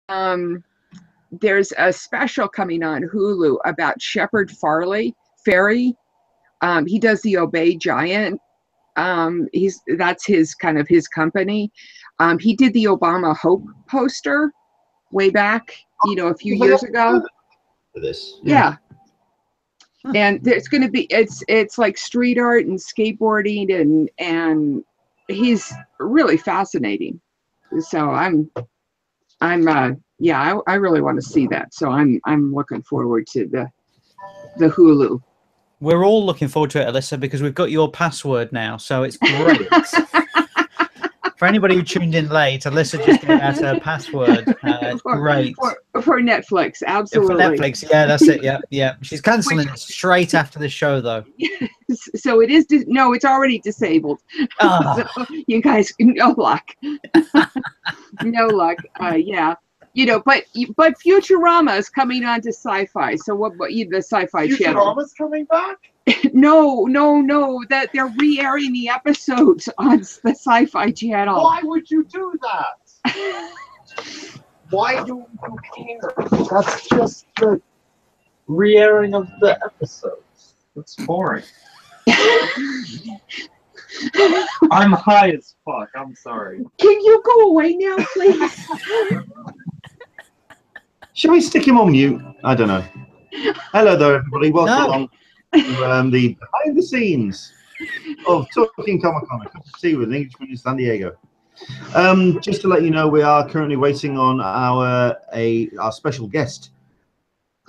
there's a special coming on Hulu about Shepard Fairey. He does the Obey Giant. That's his kind of his company. He did the Obama Hope poster way back, a few years ago. For this, yeah. And there's going to be it's like street art and skateboarding and he's really fascinating. So I really want to see that. So I'm looking forward to the Hulu. We're all looking forward to it, Alyssa, because we've got your password now, so it's great. For anybody who tuned in late, Alyssa just gave out her password. It's great. For Netflix, absolutely. For Netflix, yeah, that's it. Yeah. She's cancelling it straight after the show, though. So it is. No, it's already disabled. So you guys, no luck. No luck. Yeah. But Futurama is coming on to Sci-Fi. So what the Sci-Fi channel? Futurama's coming back? No. That they're re-airing the episodes on the Sci-Fi channel. Why would you do that? Why do you care? That's just the re-airing of the episodes. That's boring. I'm high as fuck. I'm sorry. Can you go away now, please? Shall we stick him on mute? I don't know. Hello there, everybody. Welcome along to the behind the scenes of Talkin Comic-Con, a cup of tea with an Englishman in San Diego. Just to let you know, we are currently waiting on our special guest,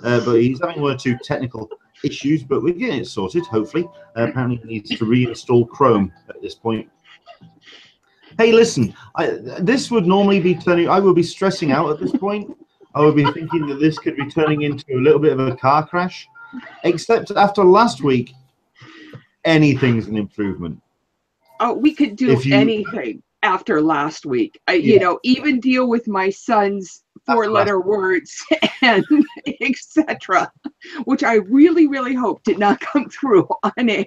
but he's having one or two technical issues, but we're getting it sorted. Hopefully, apparently he needs to reinstall Chrome at this point. Hey, listen, this would normally be turning. I would be stressing out at this point. I would be thinking that this could be turning into a little bit of a car crash, except after last week, anything's an improvement. Oh, we could do anything after last week. Even deal with my son's four-letter words and etc., which I really, really hope did not come through on air.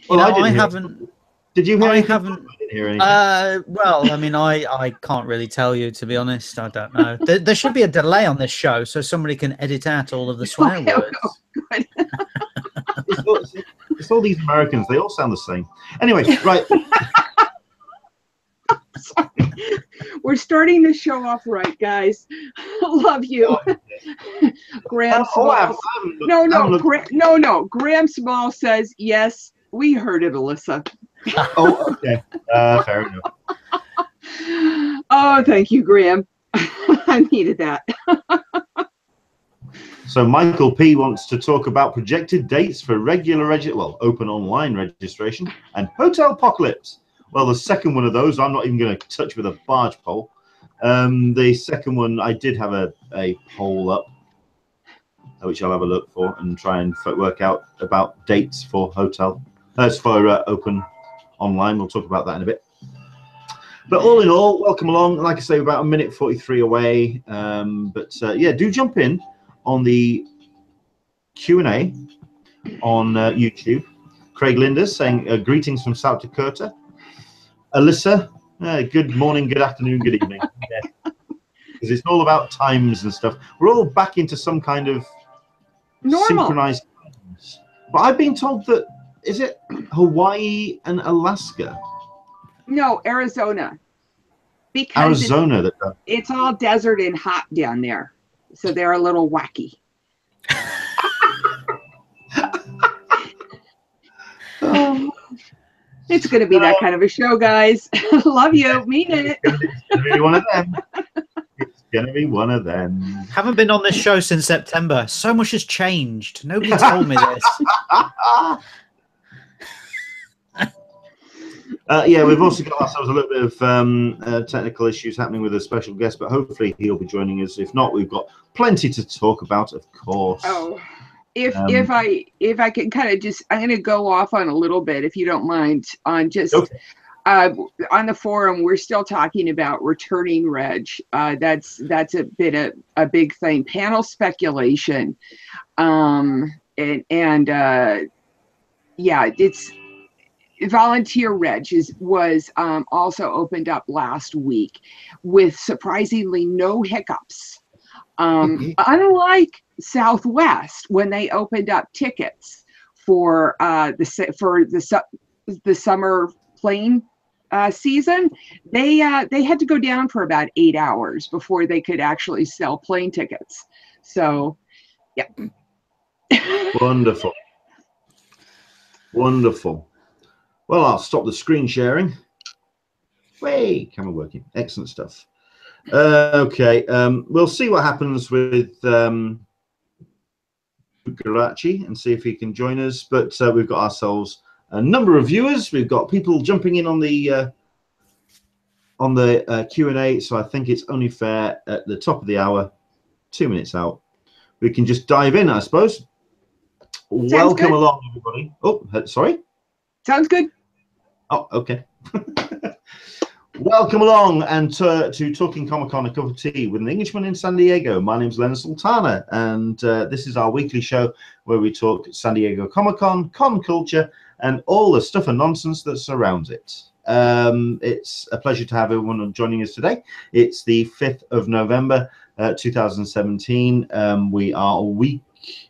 I haven't. Did you hear anything? I haven't. I didn't hear anything. Well, I mean, I can't really tell you, to be honest. I don't know. There should be a delay on this show so somebody can edit out all of the swear words. It's all these Americans. They all sound the same. Anyway, right. Sorry. We're starting the show off right, guys. Love you. Graham Small. No. Graham Small says, yes, we heard it, Alyssa. Oh, okay. Fair enough. Oh, thank you, Graham. I needed that. So Michael P wants to talk about projected dates for regular open online registration and Hotel Apocalypse. Well, the second one of those, I'm not even going to touch with a barge pole. The second one, I did have a poll up, which I'll have a look for and try and work out about dates for hotel. That's for open online. We'll talk about that in a bit. But all in all, welcome along. Like I say, about 1:43 away. Yeah, do jump in on the Q&A on YouTube. Craig Linders saying greetings from South Dakota. Alyssa, good morning, good afternoon, good evening. Because it's all about times and stuff. We're all back into some kind of synchronized times. But I've been told that, is it Hawaii and Alaska? No, Arizona. Because Arizona. It's all desert and hot down there. So they're a little wacky. It's going to be that kind of a show, guys. Love you. Mean it. It's going to be one of them. It's going to be one of them. Haven't been on this show since September. So much has changed. Nobody told me this. Yeah, we've also got ourselves a little bit of technical issues happening with a special guest, but hopefully he'll be joining us. If not, we've got plenty to talk about, of course. Oh, if I can kind of just, I'm going to go off on a little bit, if you don't mind, on just on the forum. We're still talking about returning reg. That's a big thing. Panel speculation, yeah, Volunteer Reg was also opened up last week with surprisingly no hiccups. Unlike Southwest, when they opened up tickets for the summer plane season, they had to go down for about 8 hours before they could actually sell plane tickets. So, yeah. Wonderful. Wonderful. Well, I'll stop the screen sharing. Wait, camera working. Excellent stuff. Okay, we'll see what happens with Drew Geraci and see if he can join us. But we've got ourselves a number of viewers. We've got people jumping in on the Q&A. So I think it's only fair at the top of the hour, 2 minutes out, we can just dive in, I suppose. Welcome along, everybody. Oh, sorry. Sounds good. Oh, okay. Welcome along and to Talking Comic-Con, a cup of tea with an Englishman in San Diego. My name's Leonard Sultana, and this is our weekly show where we talk San Diego Comic-Con, con culture, and all the stuff and nonsense that surrounds it. It's a pleasure to have everyone joining us today. It's the 5th of November, 2017. We are a week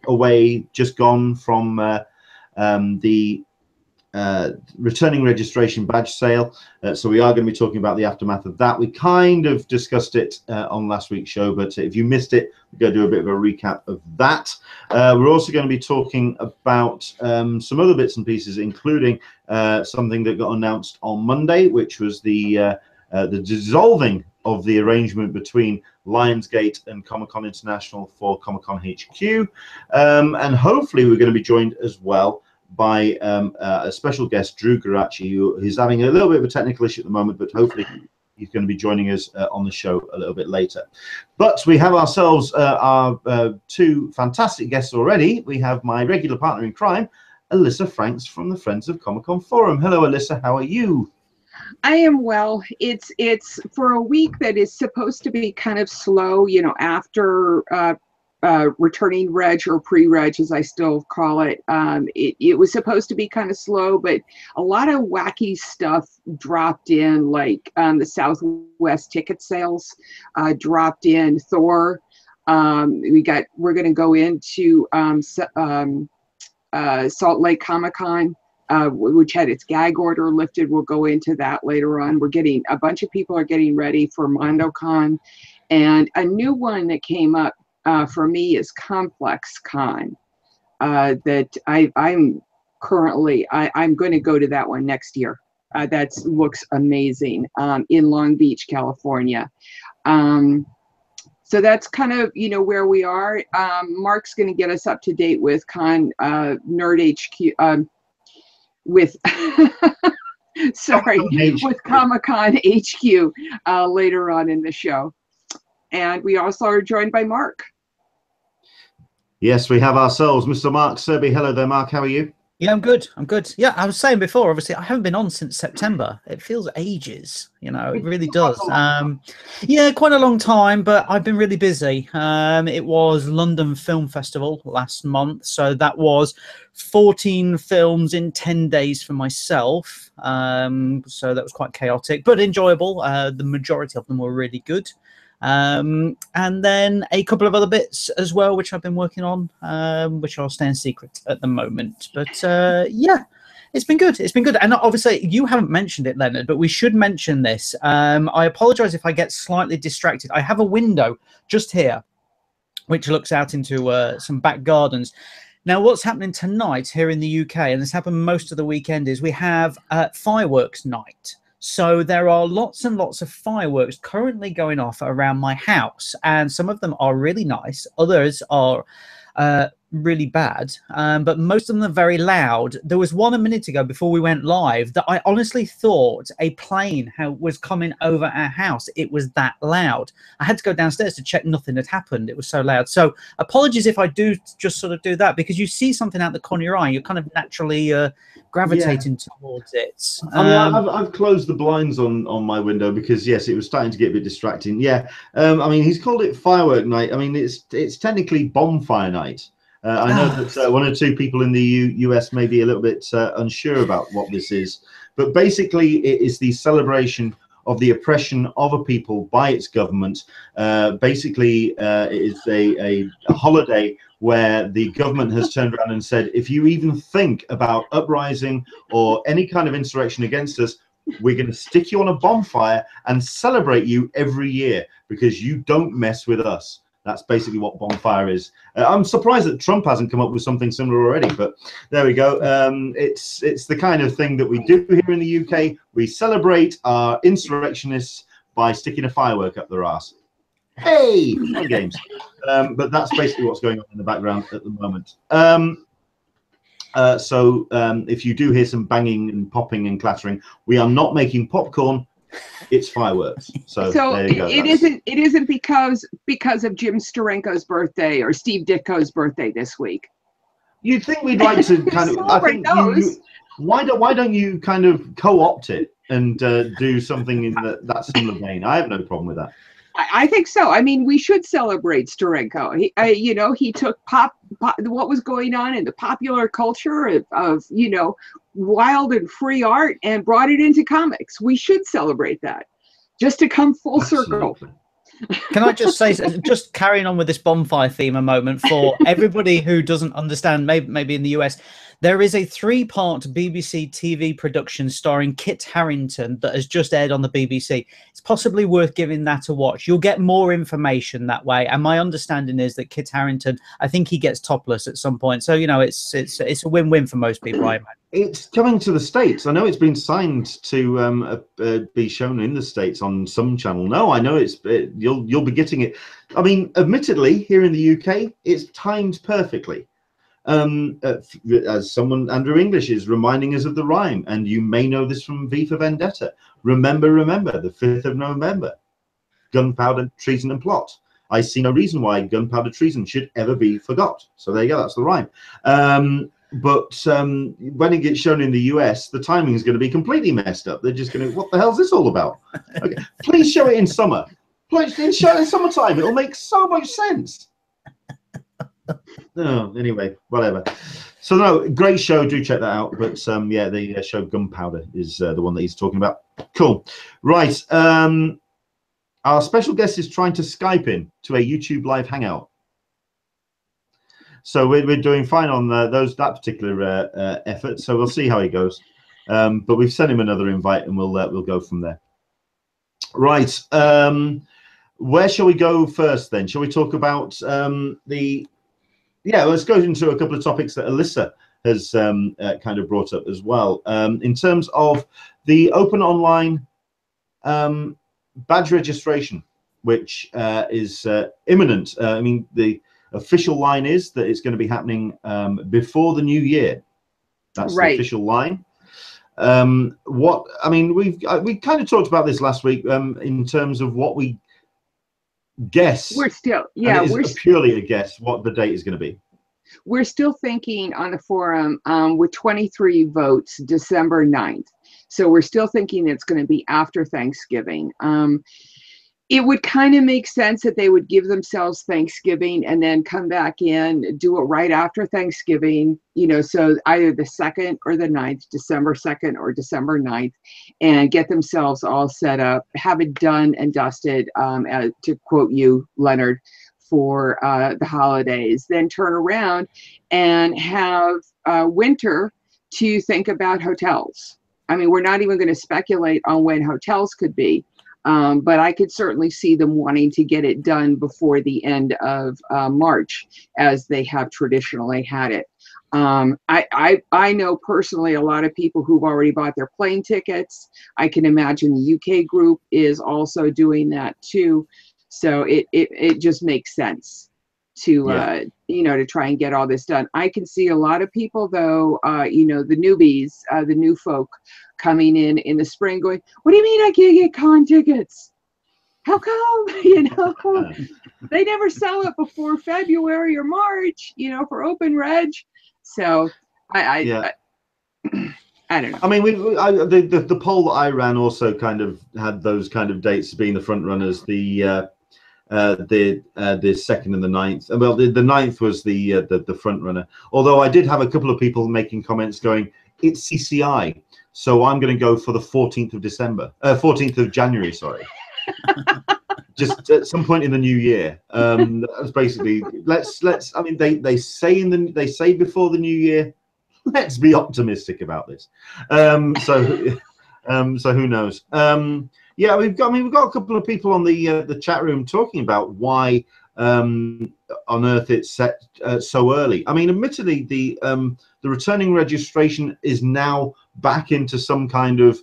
away, just gone from the returning registration badge sale, so we are going to be talking about the aftermath of that. We kind of discussed it on last week's show, but if you missed it, we're going to do a bit of a recap of that. We're also going to be talking about some other bits and pieces, including something that got announced on Monday, which was the dissolving of the arrangement between Lionsgate and Comic-Con International for Comic-Con HQ, and hopefully we're going to be joined as well by a special guest, Drew Geraci, who is having a little bit of a technical issue at the moment, but hopefully he's going to be joining us on the show a little bit later. But we have ourselves our two fantastic guests already. We have my regular partner in crime, Alyssa Franks from the Friends of Comic-Con Forum. Hello, Alyssa. How are you? I am well. It's for a week that is supposed to be kind of slow, you know, after returning reg or pre-reg, as I still call it. It was supposed to be kind of slow, but a lot of wacky stuff dropped in, like the Southwest ticket sales dropped in. Thor. We're going to go into Salt Lake Comic-Con, which had its gag order lifted. We'll go into that later on. A bunch of people are getting ready for MondoCon, and a new one that came up for me is Complex Con. That I'm going to go to that one next year. That looks amazing in Long Beach, California. So that's kind of, you know, where we are. Mark's going to get us up to date with Nerd HQ, with with Comic-Con HQ later on in the show. And we also are joined by Mark. Yes, we have ourselves Mr. Mark Serby. Hello there, Mark. How are you? Yeah, I'm good. I'm good. Yeah, I was saying before, obviously, I haven't been on since September. It feels ages, you know, it really does. Yeah, quite a long time, but I've been really busy. It was London Film Festival last month, so that was 14 films in 10 days for myself. So that was quite chaotic, but enjoyable. The majority of them were really good. And then a couple of other bits as well, which I've been working on, which I'll stay in secret at the moment. But yeah, it's been good. It's been good. And obviously, you haven't mentioned it, Leonard, but we should mention this. I apologize if I get slightly distracted. I have a window just here, which looks out into some back gardens. Now, what's happening tonight here in the UK, and this happened most of the weekend, is we have fireworks night. So there are lots and lots of fireworks currently going off around my house, and some of them are really nice. Others are really bad, but most of them are very loud. There was one a minute ago before we went live that I honestly thought a plane was coming over our house. It was that loud. I had to go downstairs to check nothing had happened. It was so loud. So apologies if I do just sort of do that, because you see something out the corner of your eye, you're kind of naturally gravitating towards it. I mean, I've closed the blinds on my window because, yes, it was starting to get a bit distracting. Yeah, I mean, he's called it firework night. I mean, it's technically bonfire night. I know that one or two people in the US may be a little bit unsure about what this is, but basically it is the celebration of the oppression of a people by its government. Basically, it is a holiday where the government has turned around and said, if you even think about uprising or any kind of insurrection against us, we're going to stick you on a bonfire and celebrate you every year because you don't mess with us. That's basically what bonfire is. I'm surprised that Trump hasn't come up with something similar already, but there we go. It's the kind of thing that we do here in the UK. We celebrate our insurrectionists by sticking a firework up their ass. Hey, fun games. But that's basically what's going on in the background at the moment. So if you do hear some banging and popping and clattering, we are not making popcorn. It's fireworks. So there you go. It isn't because of Jim Steranko's birthday or Steve Ditko's birthday this week. You'd think we'd like to kind of. I think why don't you kind of co-opt it and do something in that similar vein? I have no problem with that. I think so. I mean, we should celebrate Steranko. He took what was going on in the popular culture of wild and free art and brought it into comics. We should celebrate that, just to come full circle. Can I just say, just carrying on with this bonfire theme a moment, for everybody who doesn't understand, maybe in the US, there is a 3-part BBC TV production starring Kit Harington that has just aired on the BBC. It's possibly worth giving that a watch. You'll get more information that way. And my understanding is that Kit Harington, I think he gets topless at some point. So, it's a win-win for most people, I imagine. It's coming to the States. I know it's been signed to be shown in the States on some channel. No, I know you'll be getting it. I mean, admittedly, here in the UK, it's timed perfectly. As someone, Andrew English, is reminding us of the rhyme, and you may know this from V for Vendetta. Remember, the 5th of November. Gunpowder, treason, and plot. I see no reason why gunpowder treason should ever be forgot. So there you go, that's the rhyme. But when it gets shown in the US, the timing is going to be completely messed up. They're just going to, what the hell is this all about? Okay. Please show it in summer. Please show it in summertime. It'll make so much sense. No, anyway, whatever. So no, great show. Do check that out. But yeah, the show Gunpowder is the one that he's talking about. Cool. Right. Our special guest is trying to Skype in to a YouTube live hangout. So we're doing fine on that particular effort. So we'll see how he goes. But we've sent him another invite, and we'll go from there. Right. Where shall we go first then? Shall we talk about let's go into a couple of topics that Alyssa has kind of brought up as well. In terms of the open online badge registration, which is imminent. I mean, the official line is that it's going to be happening before the new year. That's right. The official line. We kind of talked about this last week in terms of what we guess. We're purely a guess what the date is going to be. We're still thinking on the forum with 23 votes, December 9th. So we're still thinking it's going to be after Thanksgiving. It would kind of make sense that they would give themselves Thanksgiving and then come back in, do it right after Thanksgiving, so either the 2nd or the 9th, December 2nd or December 9th, and get themselves all set up, have it done and dusted, to quote you, Leonard, for the holidays, then turn around and have winter to think about hotels. I mean, we're not even going to speculate on when hotels could be. But I could certainly see them wanting to get it done before the end of March, as they have traditionally had it. I know personally a lot of people who've already bought their plane tickets. I can imagine the UK group is also doing that too. So it just makes sense to to try and get all this done. I can see a lot of people though, the newbies, the new folk coming in the spring going, what do you mean I can't get con tickets? How come? They never sell it before February or March, for open reg. So I don't know. I mean, the poll that I ran also kind of had those kind of dates being the front runners. The the 2nd and the 9th. Well, the 9th was the front runner. Although I did have a couple of people making comments going, it's CCI, so I'm going to go for the 14th of December, 14th of January. Sorry. Just at some point in the new year. That's basically let's. I mean, they say before the new year. Let's be optimistic about this. So who knows? Yeah, we've got a couple of people on the chat room talking about why on earth it's set so early. I mean, admittedly, the returning registration is now back into some kind of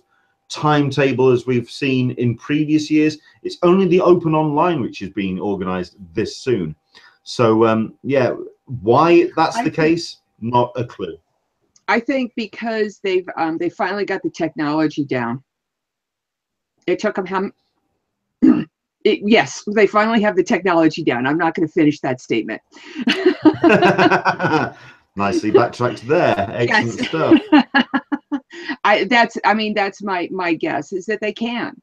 timetable as we've seen in previous years. It's only the open online which is being organized this soon. So yeah, why that's the case, not a clue. I think because they finally got the technology down. It took them yes, they finally have the technology down. I'm not going to finish that statement. Nicely backtracked there. Excellent stuff. That's my guess, is that they can.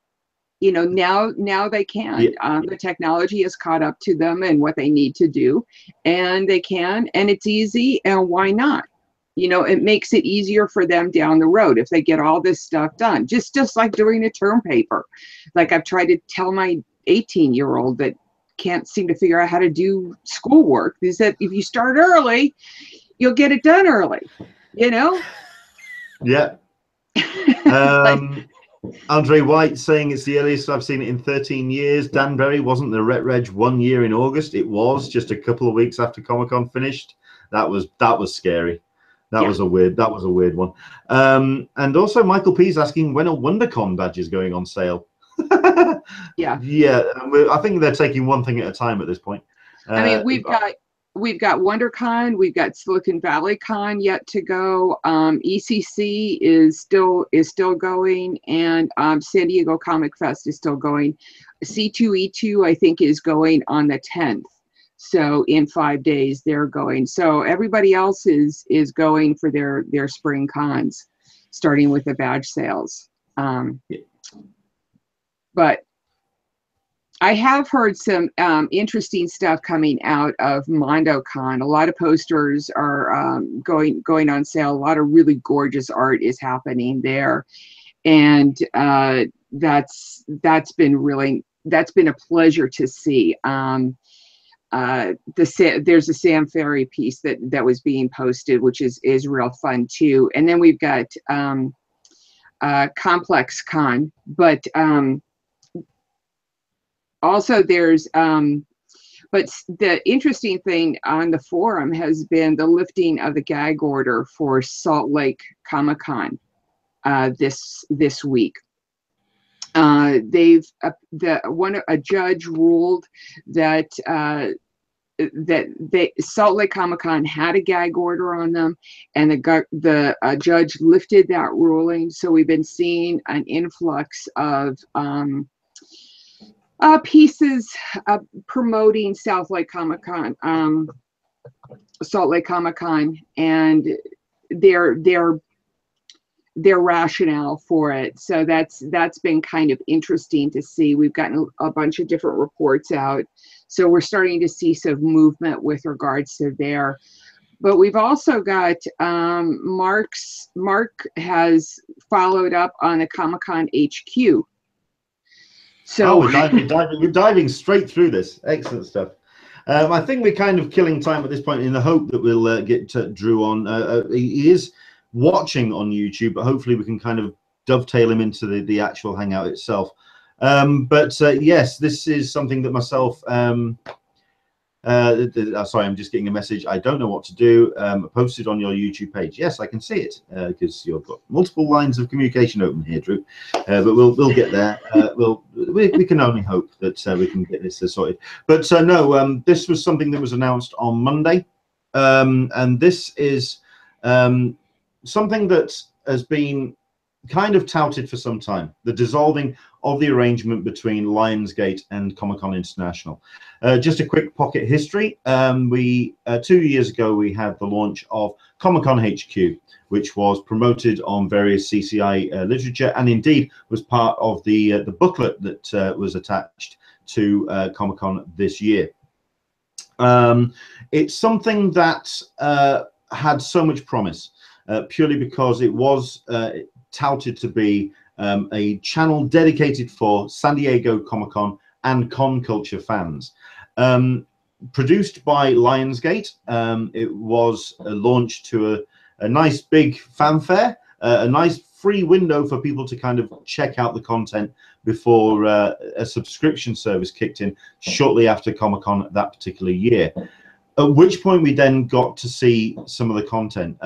You know, now they can. Yeah. The technology has caught up to them and what they need to do, and they can, and it's easy, and why not? You know, it makes it easier for them down the road if they get all this stuff done. Just like doing a term paper. Like I've tried to tell my 18-year-old that can't seem to figure out how to do schoolwork, is that if you start early, you'll get it done early, you know? Yeah. Andre White saying it's the earliest I've seen it in 13 years. Danbury wasn't the Reg 1 year in August. It was just a couple of weeks after Comic-Con finished. That was scary. That was a weird one. And also Michael P's asking when a WonderCon badge is going on sale. Yeah. Yeah. I think they're taking one thing at a time at this point. I mean, we've got WonderCon, we've got Silicon Valley Con yet to go. ECC is still going, and San Diego Comic Fest is still going. C2E2 I think is going on the 10th. So in 5 days they're going. So everybody else is going for their spring cons, starting with the badge sales. But I have heard some interesting stuff coming out of MondoCon. A lot of posters are going on sale. A lot of really gorgeous art is happening there, and that's been a pleasure to see. There's a Sam Ferry piece that was being posted, which is real fun too. And then we've got Complex Con, but also there's but the interesting thing on the forum has been the lifting of the gag order for Salt Lake Comic-Con this week. A judge ruled that Salt Lake Comic-Con had a gag order on them, and the judge lifted that ruling. So we've been seeing an influx of pieces promoting Salt Lake Comic-Con, and their rationale for it. So that's been kind of interesting to see. We've gotten a bunch of different reports out, so we're starting to see some movement with regards to there. But we've also got Mark has followed up on a Comic-Con HQ. So we're diving straight through this. Excellent stuff. I think we're kind of killing time at this point in the hope that we'll get Drew on. He is watching on YouTube, but hopefully we can kind of dovetail him into the actual hangout itself. But yes, this is something that myself sorry, I'm just getting a message. I don't know what to do. Posted on your YouTube page. Yes, I can see it because you've got multiple lines of communication open here, Drew. But we'll get there. We can only hope that we can get this sorted. But no, this was something that was announced on Monday, and this is something that has been kind of touted for some time, the dissolving of the arrangement between Lionsgate and Comic-Con International. Just a quick pocket history. 2 years ago, we had the launch of Comic-Con HQ, which was promoted on various CCI literature, and indeed was part of the booklet that was attached to Comic-Con this year. It's something that had so much promise, purely because it was touted to be a channel dedicated for San Diego Comic-Con and con culture fans. Produced by Lionsgate, it was launched to a nice big fanfare, a nice free window for people to kind of check out the content before a subscription service kicked in shortly after Comic-Con that particular year. At which point we then got to see some of the content.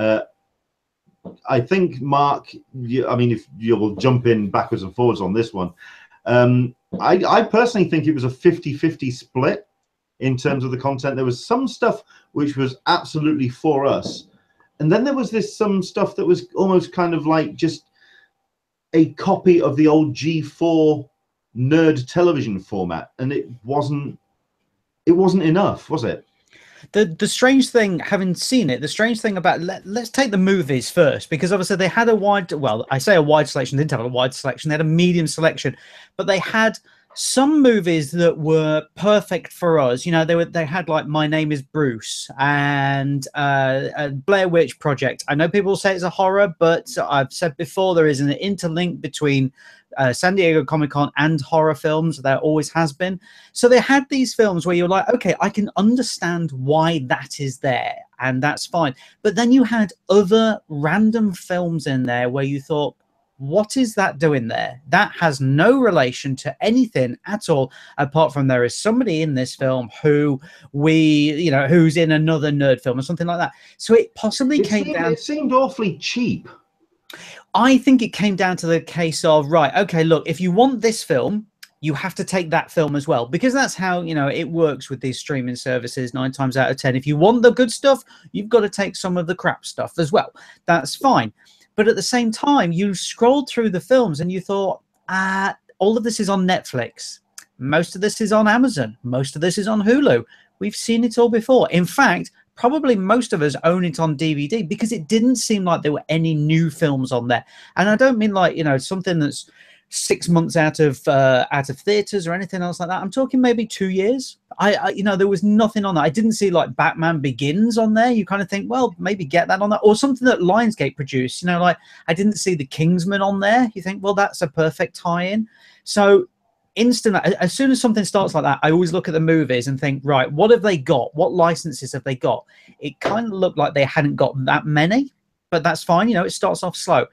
I think, Mark, I mean, if you'll jump in backwards and forwards on this one, I personally think it was a 50-50 split in terms of the content. There was some stuff which was absolutely for us, and then there was some stuff that was almost kind of like just a copy of the old G4 nerd television format, and it wasn't enough, was it? The strange thing, having seen it, the strange thing about, let's take the movies first, because obviously they had a wide, well, I say a wide selection, they didn't have a wide selection, they had a medium selection, but they had some movies that were perfect for us. You know, they had like My Name is Bruce and Blair Witch Project. I know people say it's a horror, but I've said before there is an interlink between San Diego Comic-Con and horror films. There always has been. So they had these films where you're like, okay, I can understand why that is there, and that's fine. But then you had other random films in there where you thought, what is that doing there? That has no relation to anything at all, apart from there is somebody in this film who who's in another nerd film or something like that. So it possibly it seemed awfully cheap. I think it came down to the case of, right, okay, look, if you want this film, you have to take that film as well, because that's how, it works with these streaming services 9 times out of 10. If you want the good stuff, you've got to take some of the crap stuff as well. That's fine. But at the same time, you scrolled through the films and you thought, all of this is on Netflix. Most of this is on Amazon. Most of this is on Hulu. We've seen it all before. In fact, probably most of us own it on DVD, because it didn't seem like there were any new films on there. And I don't mean like, something that's 6 months out of theaters or anything else like that. I'm talking maybe 2 years. There was nothing on that. I didn't see like Batman Begins on there. You kind of think, well, maybe get that on there, or something that Lionsgate produced. Like I didn't see The Kingsman on there. You think, well, that's a perfect tie-in. So as soon as something starts like that, I always look at the movies and think, right, what have they got? What licenses have they got? It kind of looked like they hadn't got that many, but that's fine. It starts off slow.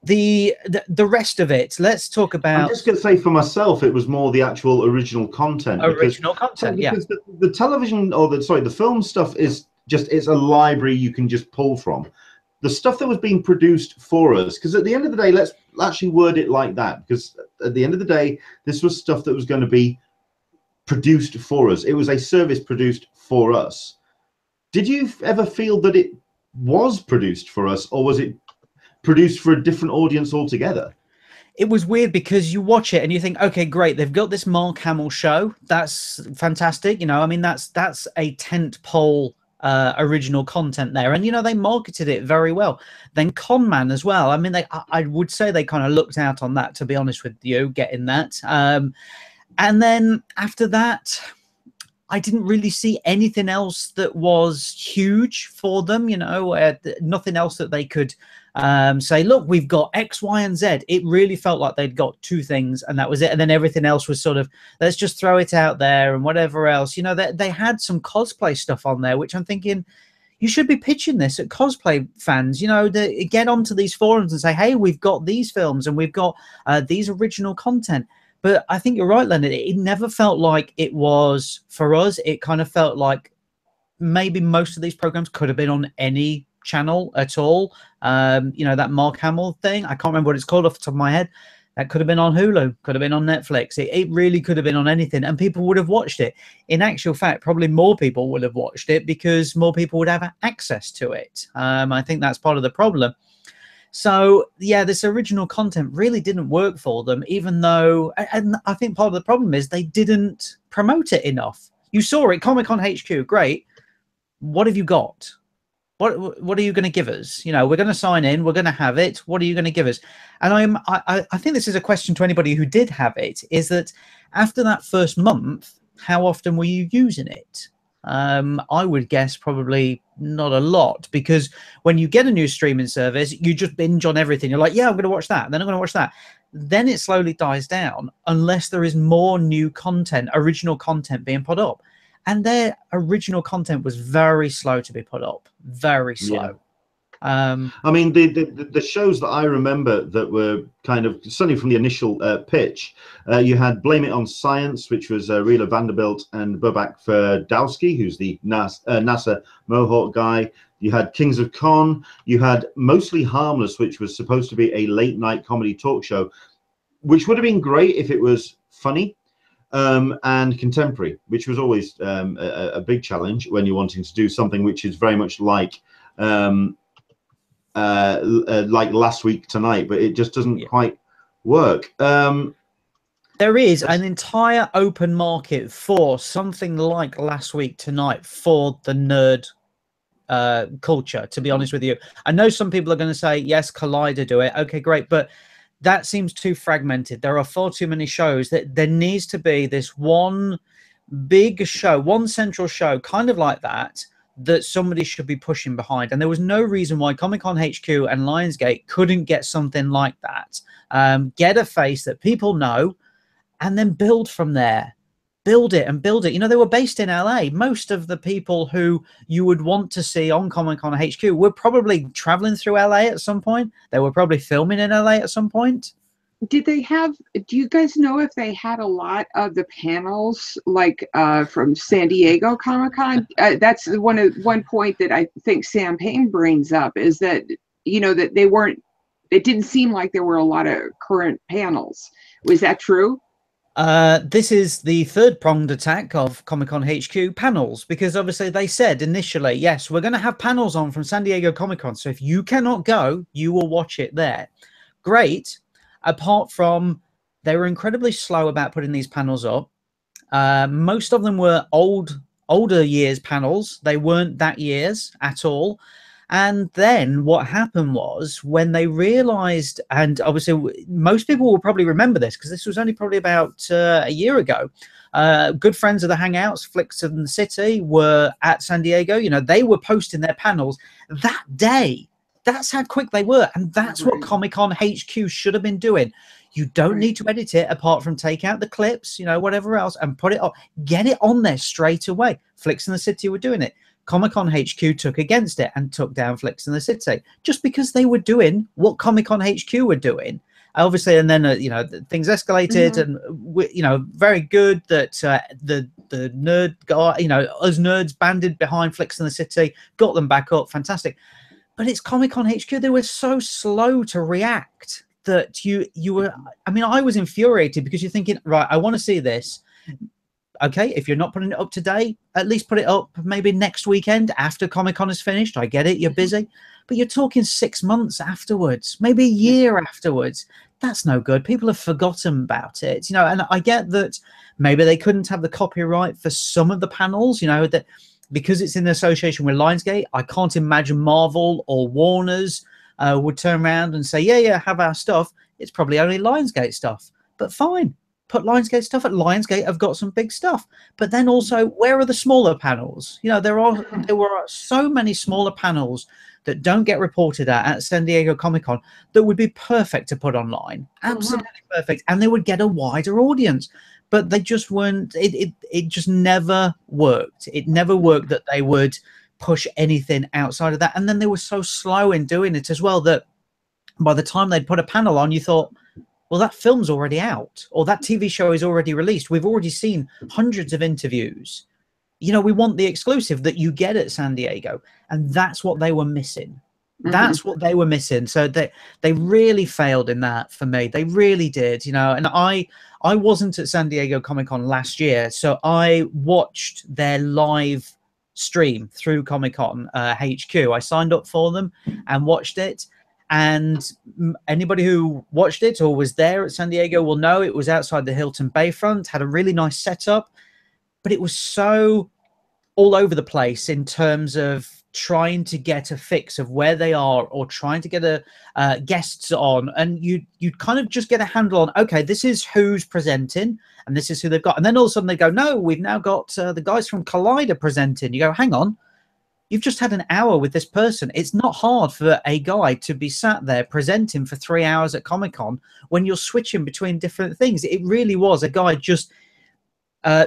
The rest of it, let's talk about. I'm just going to say, for myself, it was more the actual original content. Because the television, or the film stuff is just, it's a library you can just pull from. The stuff that was being produced for us, because at the end of the day, let's actually word it like that, because at the end of the day, this was stuff that was going to be produced for us. It was a service produced for us. Did you ever feel that it was produced for us, or was it produced for a different audience altogether? It was weird, because you watch it and you think, okay, great, they've got this Mark Hamill show. That's fantastic. I mean, that's a tent pole original content there, and they marketed it very well. Then Con Man as well. I mean, I would say they kind of looked out on that, to be honest with you, getting that. And then after that, I didn't really see anything else that was huge for them. Nothing else that they could say, look, we've got X, Y, and Z. It really felt like they'd got 2 things and that was it. And then everything else was sort of, let's just throw it out there and whatever else. They had some cosplay stuff on there, which I'm thinking, you should be pitching this at cosplay fans, get onto these forums and say, hey, we've got these films and we've got these original content. But I think you're right, Leonard. It never felt like it was for us. It kind of felt like maybe most of these programs could have been on any channel at all. That Mark Hamill thing, I can't remember what it's called off the top of my head. That could have been on Hulu, could have been on Netflix. It really could have been on anything, and people would have watched it. In actual fact, probably more people would have watched it, because more people would have access to it. I think that's part of the problem. So, yeah, this original content really didn't work for them, even though, and I think part of the problem is they didn't promote it enough. You saw it, Comic-Con HQ, great. What have you got? What are you going to give us? You know, we're going to sign in, we're going to have it. What are you going to give us? And I think this is a question to anybody who did have it, is that after that first month, how often were you using it? I would guess probably not a lot, because when you get a new streaming service, you just binge on everything. You're like, yeah, I'm going to watch that, then I'm going to watch that. Then it slowly dies down unless there is more new content, original content being put up. And their original content was very slow to be put up, very slow. I mean, the shows that I remember that were kind of, certainly from the initial pitch, you had Blame It on Science, which was Rila Vanderbilt and Bobak Ferdowski, who's the NASA Mohawk guy. You had Kings of Con. You had Mostly Harmless, which was supposed to be a late-night comedy talk show, which would have been great if it was funny. And contemporary, which was always a big challenge when you're wanting to do something which is very much like Last Week Tonight, but it just doesn't quite work. There is an entire open market for something like Last Week Tonight for the nerd culture, to be honest with you. I know some people are going to say, yes, Collider do it. Okay, great. But that seems too fragmented. There are far too many shows. That there needs to be this one big show, one central show, kind of like that, that somebody should be pushing behind. And there was no reason why Comic-Con HQ and Lionsgate couldn't get something like that. Get a face that people know, and then build from there. Build it and build it. You know, they were based in LA. Most of the people who you would want to see on Comic-Con HQ were probably traveling through LA at some point. They were probably filming in LA at some point. Did they have, do you guys know if they had a lot of the panels like from San Diego Comic-Con? That's one point that I think Sam Payne brings up, is that, you know, that they weren't, it didn't seem like there were a lot of current panels. Was that true? This is the third-pronged attack of Comic-Con HQ, panels, because obviously they said initially, yes, we're going to have panels on from San Diego Comic-Con, so if you cannot go, you will watch it there. Great, apart from they were incredibly slow about putting these panels up. Most of them were older years panels. They weren't that years at all. And then what happened was, when they realized, and obviously most people will probably remember this because this was only probably about a year ago, good friends of the Hangouts, Flicks in the City, were at San Diego. You know, they were posting their panels that day. That's how quick they were. And that's what Comic-Con HQ should have been doing. You don't need to edit it apart from take out the clips, you know, whatever else, and put it up. Get it on there straight away. Flicks in the City were doing it. Comic-Con HQ took against it and took down Flicks in the City just because they were doing what Comic-Con HQ were doing. Obviously, and then, you know, things escalated, and, you know, very good that the nerd guy, you know, us nerds banded behind Flicks in the City, got them back up. Fantastic. But it's Comic-Con HQ. They were so slow to react that you were, I mean, I was infuriated because you're thinking, right, I want to see this. Okay, if you're not putting it up today, at least put it up maybe next weekend after Comic-Con is finished. I get it, you're busy. But you're talking 6 months afterwards, maybe a year afterwards. That's no good. People have forgotten about it. You know, and I get that maybe they couldn't have the copyright for some of the panels, you know, that because it's in association with Lionsgate, I can't imagine Marvel or Warner's would turn around and say, yeah, have our stuff. It's probably only Lionsgate stuff. But fine. Put Lionsgate stuff at Lionsgate. Have got some big stuff, but then also, where are the smaller panels? You know, there were so many smaller panels that don't get reported at San Diego Comic-Con that would be perfect to put online, absolutely perfect, and they would get a wider audience. But they just weren't. It just never worked. It never worked that they would push anything outside of that, and then they were so slow in doing it as well that by the time they'd put a panel on, you thought, well, that film's already out, or that TV show is already released. We've already seen hundreds of interviews. You know, we want the exclusive that you get at San Diego. And that's what they were missing. That's what they were missing. So they really failed in that for me. They really did, you know. And I wasn't at San Diego Comic-Con last year, so I watched their live stream through Comic-Con HQ. I signed up for them and watched it. And anybody who watched it or was there at San Diego will know it was outside the Hilton Bayfront, had a really nice setup, but it was so all over the place in terms of trying to get a fix of where they are, or trying to get a guests on, and you kind of just get a handle on, okay, this is who's presenting and this is who they've got, and then all of a sudden they go, no, we've now got the guys from Collider presenting. You go, hang on, you've just had an hour with this person. It's not hard for a guy to be sat there presenting for 3 hours at Comic-Con when you're switching between different things. It really was a guy just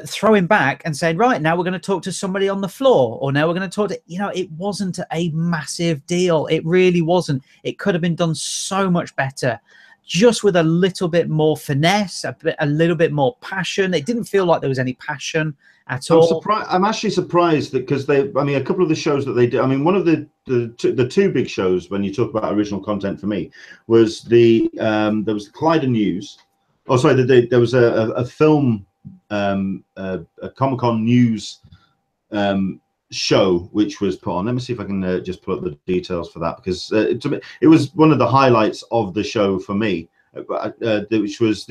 throwing back and saying, right, now we're going to talk to somebody on the floor, or now we're going to talk to, you know, it wasn't a massive deal. It really wasn't. It could have been done so much better, just with a little bit more finesse, a little bit more passion. It didn't feel like there was any passion at all. I'm actually surprised that, because I mean, a couple of the shows that they did, I mean, one of the two big shows, when you talk about original content for me, was there was the Collider News. Oh, sorry, there was a film, a Comic-Con news show which was put on. Let me see if I can just pull up the details for that, because it was one of the highlights of the show for me, which was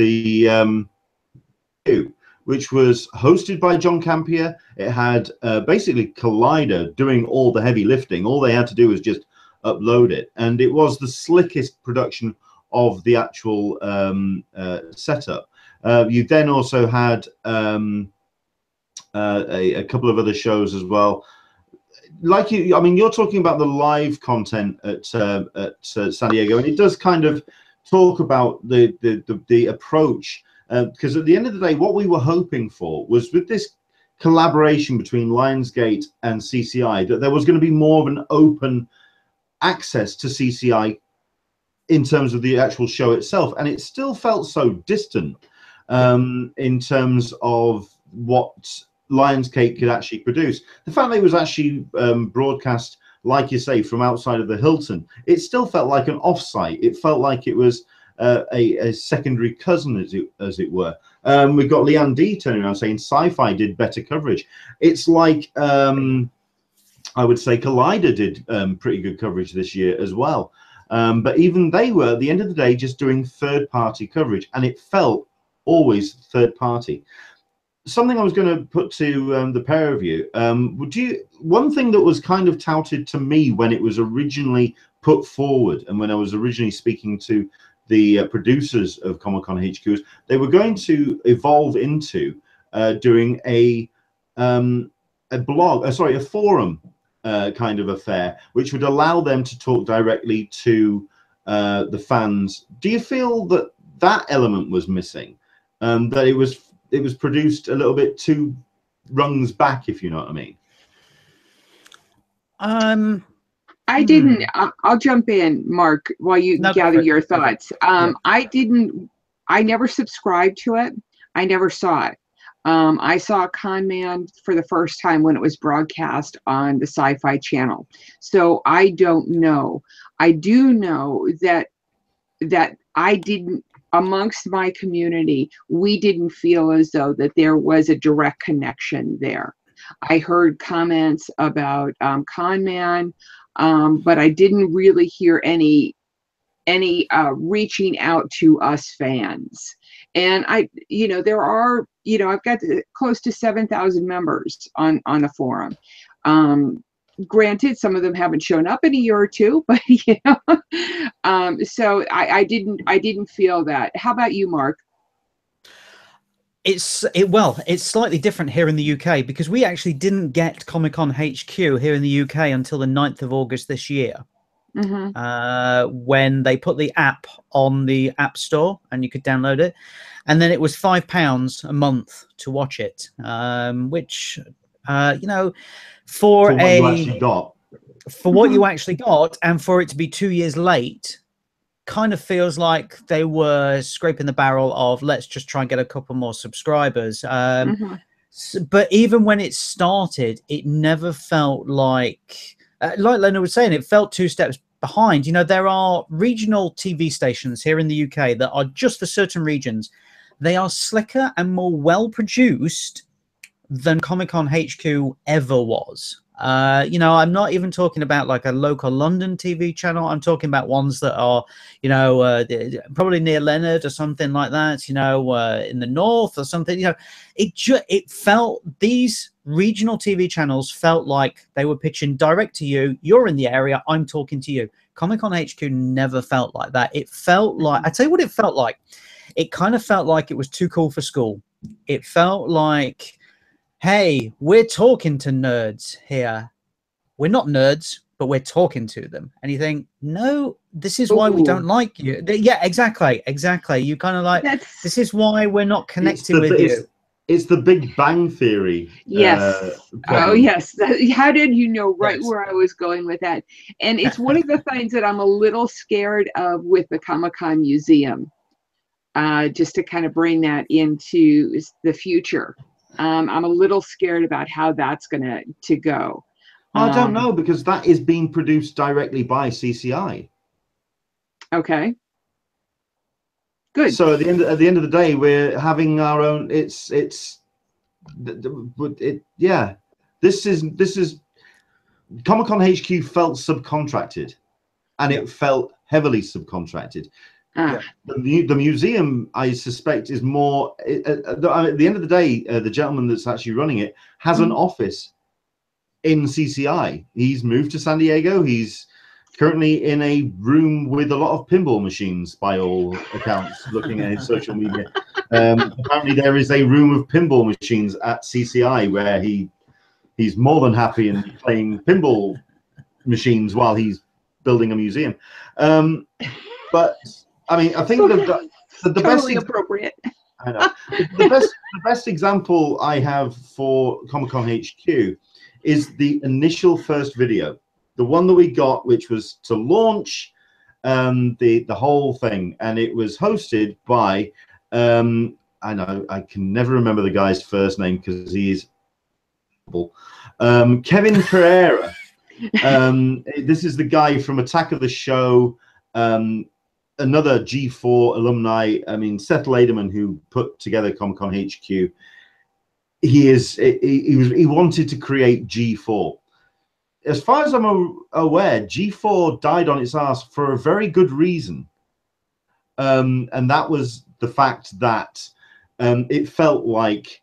which was hosted by John Campier. It had basically Collider doing all the heavy lifting. All they had to do was just upload it, and it was the slickest production of the actual setup. You then also had a couple of other shows as well. Like I mean, you're talking about the live content at San Diego, and it does kind of talk about the approach, because at the end of the day, what we were hoping for was, with this collaboration between Lionsgate and CCI, that there was going to be more of an open access to CCI in terms of the actual show itself, and it still felt so distant in terms of what Lionsgate could actually produce. The fact that it was actually broadcast, like you say, from outside of the Hilton, it still felt like an offsite. It felt like it was a secondary cousin, as it were. We've got Leanne D turning around saying Sci-Fi did better coverage. It's like I would say Collider did pretty good coverage this year as well. But even they were, at the end of the day, just doing third-party coverage, and it felt always third-party. Something I was going to put to the pair of you, one thing that was kind of touted to me when it was originally put forward, and when I was originally speaking to the producers of Comic-Con HQ, is they were going to evolve into doing a forum kind of affair, which would allow them to talk directly to the fans. Do you feel that that element was missing? That it was produced a little bit two rungs back, if you know what I mean? I didn't. I'll jump in, Mark, while you gather your thoughts. I never subscribed to it. I never saw it. I saw Con Man for the first time when it was broadcast on the Sci-Fi Channel. So I don't know. I do know that I didn't, amongst my community, we didn't feel as though that there was a direct connection there. I heard comments about Con Man, but I didn't really hear any reaching out to us fans. And there are, I've got close to 7,000 members on the forum. Granted, some of them haven't shown up in a year or two, but so I didn't feel that. How about you, Mark? It's slightly different here in the UK, because we actually didn't get Comic-Con HQ here in the UK until the 9th of August this year. When they put the app on the App Store and you could download it, and then it was £5 a month to watch it, which for what you actually got, and for it to be 2 years late, kind of feels like they were scraping the barrel of, let's just try and get a couple more subscribers. But even when it started, it never felt like Leonard was saying, it felt two steps behind. There are regional TV stations here in the UK that are just for certain regions. They are slicker and more well produced than Comic-Con HQ ever was. You know, I'm not even talking about like a local London TV channel. I'm talking about ones that are, you know, probably near Leonard or something like that, you know, in the north or something. You know, it felt, these regional TV channels felt like they were pitching direct to you. You're in the area, I'm talking to you. Comic-Con HQ never felt like that. It felt like, I tell you what it felt like. It kind of felt like it was too cool for school. It felt like, hey, we're talking to nerds here. We're not nerds, but we're talking to them. And you think, no, this is why we don't like you. Yeah, exactly. You kind of like, this is why we're not connecting with you. It's the Big Bang Theory. Yes. Oh, yes. How did you know right where I was going with that? And it's one of the things that I'm a little scared of with the Comic-Con Museum, just to kind of bring that into the future. I'm a little scared about how that's going to go. I don't know, because that is being produced directly by CCI. Okay. Good. So at the end of the day, we're having our own. Yeah. This is Comic-Con HQ felt subcontracted, and it felt heavily subcontracted. The museum, I suspect, is more. At the end of the day, the gentleman that's actually running it has an office in CCI. He's moved to San Diego. He's currently in a room with a lot of pinball machines, by all accounts, looking at his social media. Apparently there is a room of pinball machines at CCI where he's more than happy in playing pinball machines while he's building a museum. But I mean, I think the totally best appropriate. I know. The best example I have for Comic-Con HQ is the initial first video. The one that we got, which was to launch the whole thing, and it was hosted by I know I can never remember the guy's first name because he is Kevin Pereira. This is the guy from Attack of the Show, another G4 alumni. I mean, Seth Lederman, who put together Comic-Con HQ. He wanted to create G4. As far as I'm aware, G4 died on its ass for a very good reason. And that was the fact that it felt like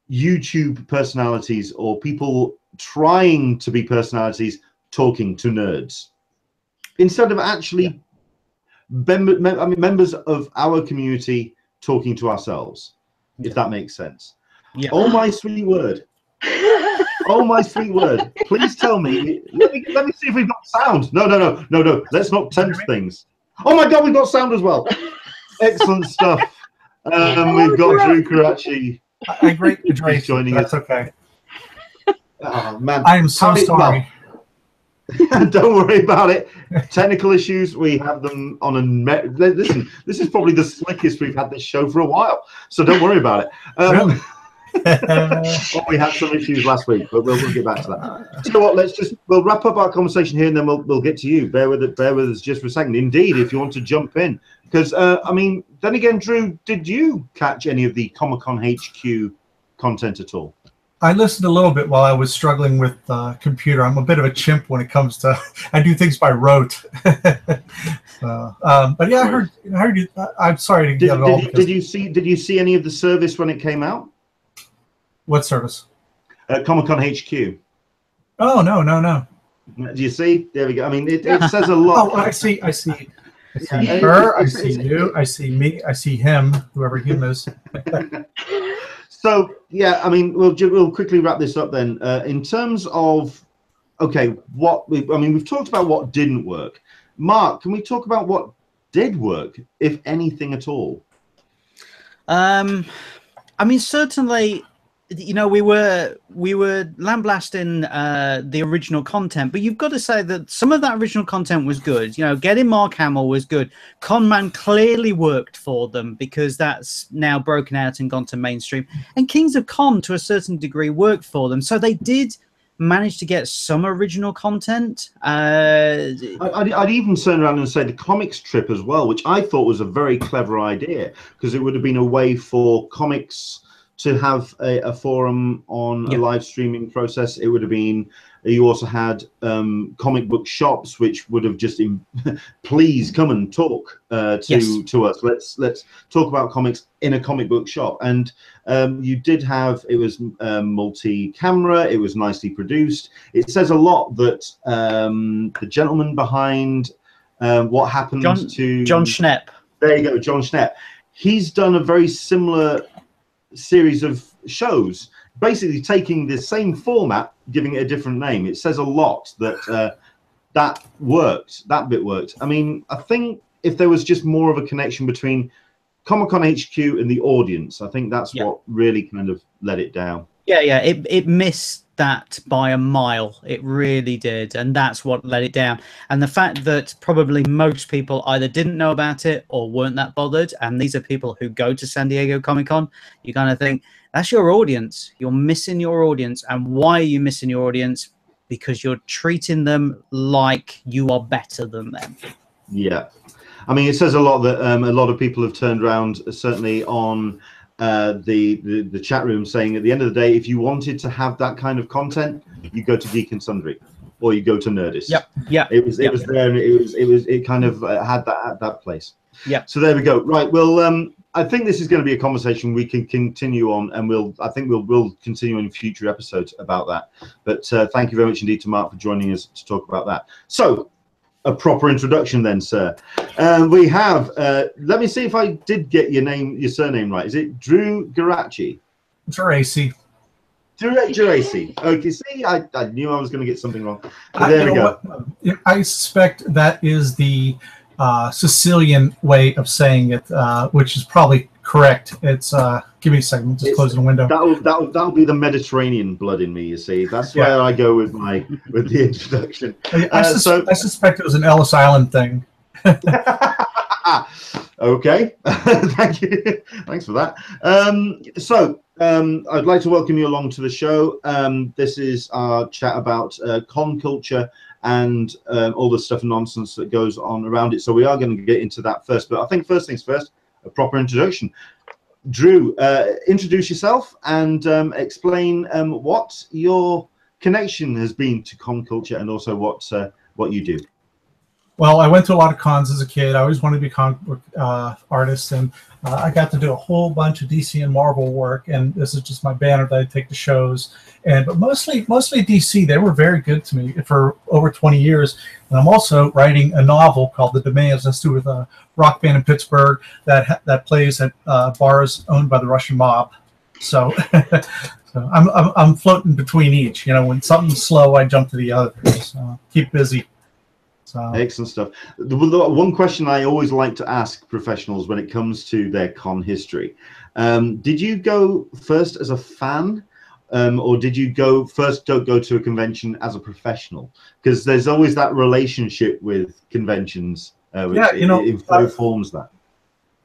YouTube personalities or people trying to be personalities talking to nerds instead of actually members of our community talking to ourselves, if that makes sense. Yeah. Oh, my sweet word. Oh, my sweet word. Please tell me. Let me see if we've got sound. No. Let's not tempt things. Oh, my God, we've got sound as well. Excellent stuff. We've got Drew Geraci. I agree with Drew. Joining us. That's okay. Oh, man. I am so sorry. Don't worry about it. Technical issues, we have them on a... Listen, this is probably the slickest we've had this show for a while, so don't worry about it. Really? Well, we had some issues last week, but we'll get back to that. So what? We'll wrap up our conversation here, and then we'll get to you. Bear with us just for a second. Indeed, if you want to jump in, because I mean, then again, Drew, did you catch any of the Comic-Con HQ content at all? I listened a little bit while I was struggling with computer. I'm a bit of a chimp when it comes to. I do things by rote. But yeah, I heard you. I'm sorry to get it all. Did you see any of the service when it came out? What service? Comic-Con HQ. Oh, no. Do you see? There we go. I mean, it says a lot. Oh, I see her, I see you, I see me, I see him, whoever him is. So, yeah, I mean, we'll quickly wrap this up then. In terms of, okay, we've talked about what didn't work. Mark, can we talk about what did work, if anything at all? I mean, certainly, you know, we were lambasting the original content, but you've got to say that some of that original content was good. You know, getting Mark Hamill was good. Con Man clearly worked for them because that's now broken out and gone to mainstream. And Kings of Con, to a certain degree, worked for them. So they did manage to get some original content. I'd even turn around and say the comics trip as well, which I thought was a very clever idea, because it would have been a way for comics to have a forum on Yeah. a live streaming process, it would have been. You also had comic book shops, which would have just please come and talk to us. Let's talk about comics in a comic book shop. And you did have, it was multi-camera. It was nicely produced. It says a lot that the gentleman behind what happened to John Schnepp. There you go, John Schnepp. He's done a very similar series of shows, basically taking the same format, giving it a different name. It says a lot that that worked. That bit worked. I mean, I think if there was just more of a connection between Comic-Con HQ and the audience, I think that's what really kind of let it down. Yeah, it missed that by a mile. It really did, and that's what let it down. And the fact that probably most people either didn't know about it or weren't that bothered, and these are people who go to San Diego Comic-Con, you kind of think, that's your audience. You're missing your audience. And why are you missing your audience? Because you're treating them like you are better than them. Yeah. I mean, it says a lot that a lot of people have turned around, certainly on the chat room, saying at the end of the day, if you wanted to have that kind of content, you go to Geek and Sundry or you go to Nerdist. Yeah. It was there, and it kind of had that at that place. Yeah. So there we go. Right. Well, I think this is going to be a conversation we can continue on, and I think we'll continue in future episodes about that. But thank you very much indeed to Mark for joining us to talk about that. So, a proper introduction then, sir. We have. Let me see if I did get your surname right. Is it Drew Geraci? Geraci. Geraci. Okay. See, I knew I was going to get something wrong. But there we go. I suspect that is the Sicilian way of saying it, which is probably correct. It's give me a second, I'm just closing the window. That'll be the Mediterranean blood in me, you see. That's where I go with the introduction. I suspect it was an Ellis Island thing. Okay. Thank you. Thanks for that. I'd like to welcome you along to the show. This is our chat about con culture and all the stuff and nonsense that goes on around it. So we are going to get into that first. But I think first things first, a proper introduction. Drew, introduce yourself and explain what your connection has been to con culture and also what you do. Well, I went to a lot of cons as a kid. I always wanted to be a comic book artist, and I got to do a whole bunch of DC and Marvel work. And this is just my banner that I take to shows. But mostly DC. They were very good to me for over 20 years. And I'm also writing a novel called The Demands. That's to do with a rock band in Pittsburgh that plays at bars owned by the Russian mob. So, so I'm floating between each. You know, when something's slow, I jump to the other. So keep busy. Excellent stuff. The one question I always like to ask professionals when it comes to their con history, did you go first as a fan, or did you go to a convention as a professional? Because there's always that relationship with conventions, which it informs that.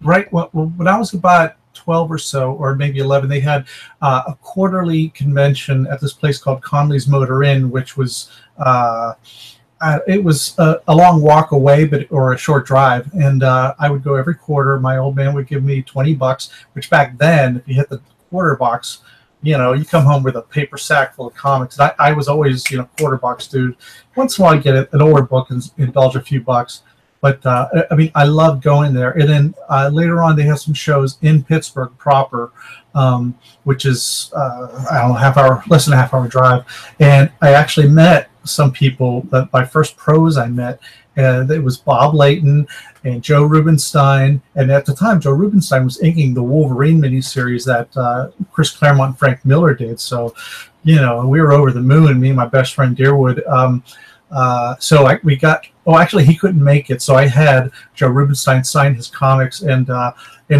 Right. Well, when I was about 12 or so, or maybe 11, they had a quarterly convention at this place called Conley's Motor Inn, which was it was a long walk away, or a short drive, and I would go every quarter. My old man would give me $20, which back then, if you hit the quarter box, you know, you come home with a paper sack full of comics. And I was always, quarter box dude. Once in a while, I get an older book and indulge a few bucks. But I mean, I loved going there. And then later on, they have some shows in Pittsburgh proper, which is I don't know, less than a half hour drive. And I actually met some people that my first pros I met, and it was Bob Layton and Joe Rubinstein. And at the time, Joe Rubinstein was inking the Wolverine miniseries that Chris Claremont and Frank Miller did. So, we were over the moon, me and my best friend Deerwood. Actually, he couldn't make it, so I had Joe Rubinstein sign his comics and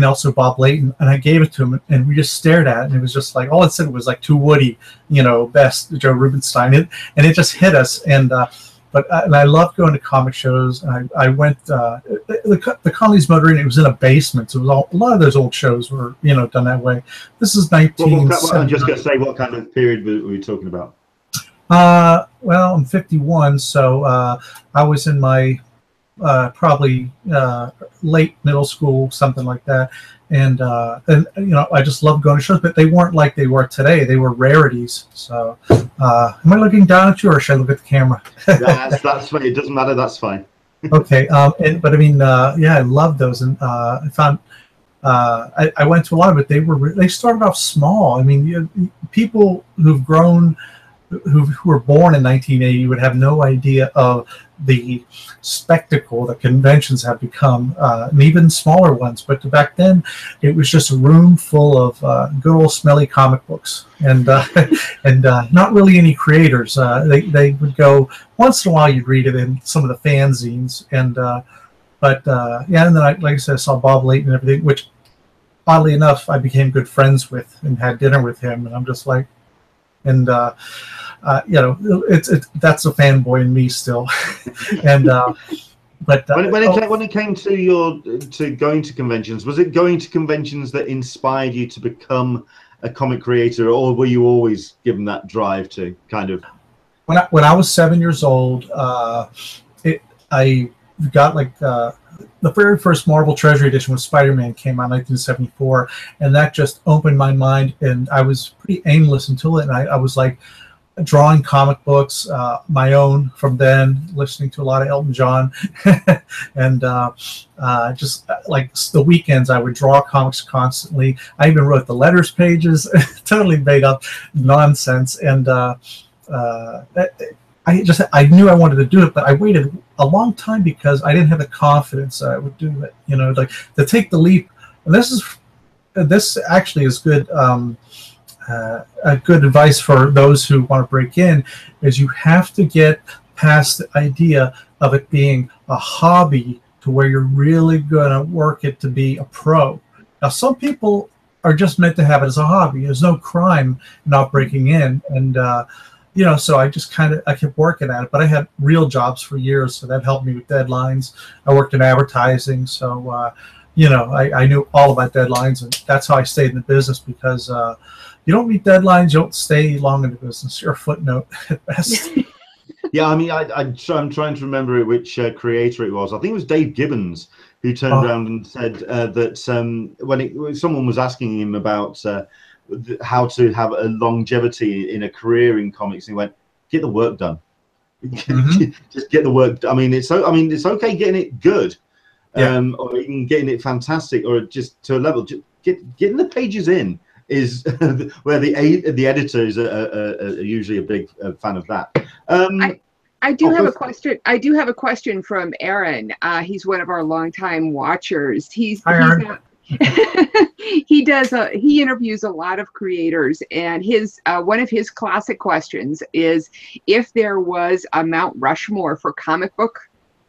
also Bob Layton, and I gave it to him, and we just stared at it, and it was just like, all it said was like to Woody, best Joe Rubinstein, and it just hit us. And I loved going to comic shows. I went the Conley's Motor Inn. It was in a basement, so it was a lot of those old shows were done that way. This is 19. I'm just going to say, what kind of period were we talking about? Well, I'm 51, so I was in my probably late middle school, something like that. And you know, I just loved going to shows, but they weren't like they were today. They were rarities. So, am I looking down at you, or should I look at the camera? That's fine. It doesn't matter. That's fine. Okay. But I mean, yeah, I love those, and I found I went to a lot of it. They started off small. I mean, people who've grown, who were born in 1980 would have no idea of the spectacle that conventions have become, and even smaller ones. But back then, it was just a room full of good old smelly comic books, and not really any creators. They would go once in a while. You'd read it in some of the fanzines, and yeah. And then, like I said, I saw Bob Layton and everything, which oddly enough, I became good friends with and had dinner with him. And I'm just like, and you know, that's a fanboy in me still. And but when it came to going to conventions, was it going to conventions that inspired you to become a comic creator, or were you always given that drive to kind of? When I was 7 years old, I got like the very first Marvel Treasury Edition with Spider-Man came out in 1974, and that just opened my mind. And I was pretty aimless until it, and I was like drawing comic books, my own from then, listening to a lot of Elton John, and just like the weekends I would draw comics constantly. I even wrote the letters pages, totally made up nonsense, and I knew I wanted to do it, but I waited a long time because I didn't have the confidence that I would do it. You know, like to take the leap. And this actually is good. A good advice for those who want to break in is you have to get past the idea of it being a hobby to where you're really going to work it to be a pro. Now, some people are just meant to have it as a hobby. There's no crime not breaking in, and you know, so I just I kept working at it. But I had real jobs for years, so that helped me with deadlines. I worked in advertising, so you know, I knew all about deadlines, and that's how I stayed in the business, because you don't meet deadlines, you don't stay long in the business. You're a footnote at best. Yeah, I mean, I'm trying to remember which creator it was. I think it was Dave Gibbons who turned around and said that when someone was asking him about how to have a longevity in a career in comics, he went, "Get the work done. Just get the work. I mean, it's okay getting it good, or even getting it fantastic, or just to a level. Just getting the pages in is where the editors are usually a big fan of that." I do have a question. I do have a question from Aaron. He's one of our longtime watchers. Hi, Aaron. He interviews a lot of creators, and one of his classic questions is, if there was a Mount Rushmore for comic book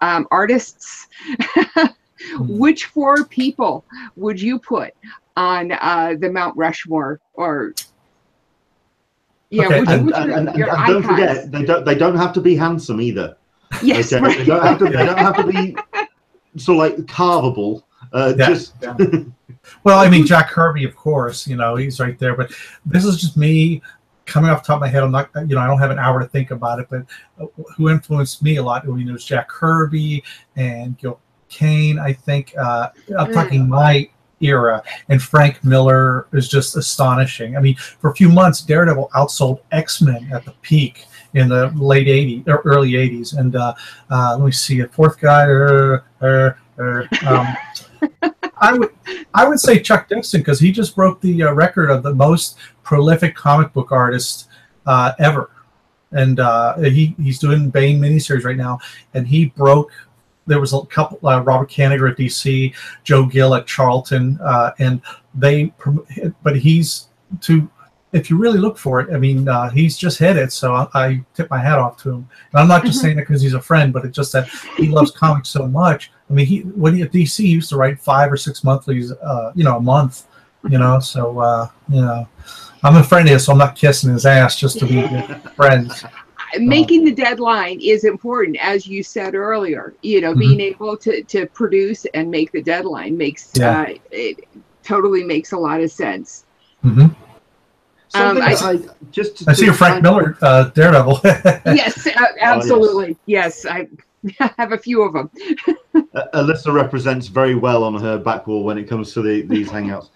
artists, which 4 people would you put on the Mount Rushmore? Or okay. And don't forget, they don't have to be handsome either. Yes, okay? Right. They don't have to be sort of like carvable. Well, I mean, Jack Kirby, of course, you know, he's right there. But this is just me coming off the top of my head. I'm not, you know, I don't have an hour to think about it. But who influenced me a lot? You know, was Jack Kirby and Gil Kane. I think I'm talking my era, and Frank Miller is just astonishing. I mean, for a few months, Daredevil outsold X-Men at the peak in the late 80s or early 80s. And let me see, a fourth guy. I would say Chuck Dixon, because he just broke the record of the most prolific comic book artist ever, and he's doing Bane miniseries right now, and he broke. There was a couple, Robert Kanigher at DC, Joe Gill at Charlton, and but he's to. If you really look for it, I mean, he's just hit it. So I tip my hat off to him. And I'm not just saying it because he's a friend, but it's just that he loves comics so much. I mean, when he at DC, he used to write 5 or 6 monthlies, you know, a month. You know, so you know, I'm a friend of his, so I'm not kissing his ass just to be friends. Making the deadline is important, as you said earlier. You know, being able to produce and make the deadline makes it totally makes a lot of sense. I see your Frank Miller Daredevil. Yes, absolutely. Yes, I have a few of them. Alyssa represents very well on her back wall when it comes to these hangouts.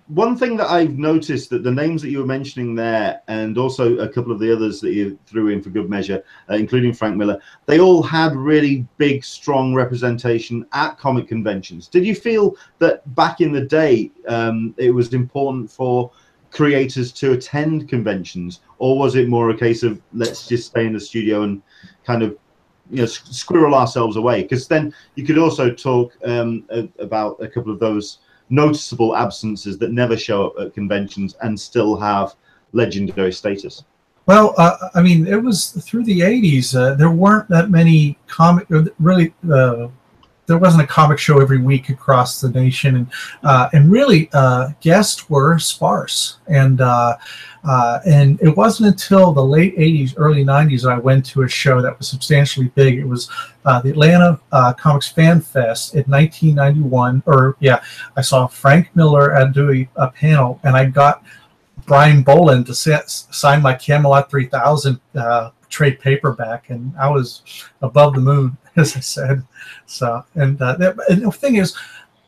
One thing that I've noticed, that the names that you were mentioning there, and also a couple of the others that you threw in for good measure, including Frank Miller, they all had really big, strong representation at comic conventions. Did you feel that back in the day it was important for creators to attend conventions, or was it more a case of let's just stay in the studio and kind of, you know, squirrel ourselves away? Because then you could also talk about a couple of those noticeable absences that never show up at conventions and still have legendary status. Well, I mean, it was through the 80s. There weren't that many really. There wasn't a comic show every week across the nation, and really guests were sparse. And it wasn't until the late 80s, early 90s that I went to a show that was substantially big. It was the Atlanta Comics Fan Fest in 1991. I saw Frank Miller do a panel, and I got Brian Boland to sign my Camelot 3000 trade paperback, and I was above the moon, as I said. So, and the thing is,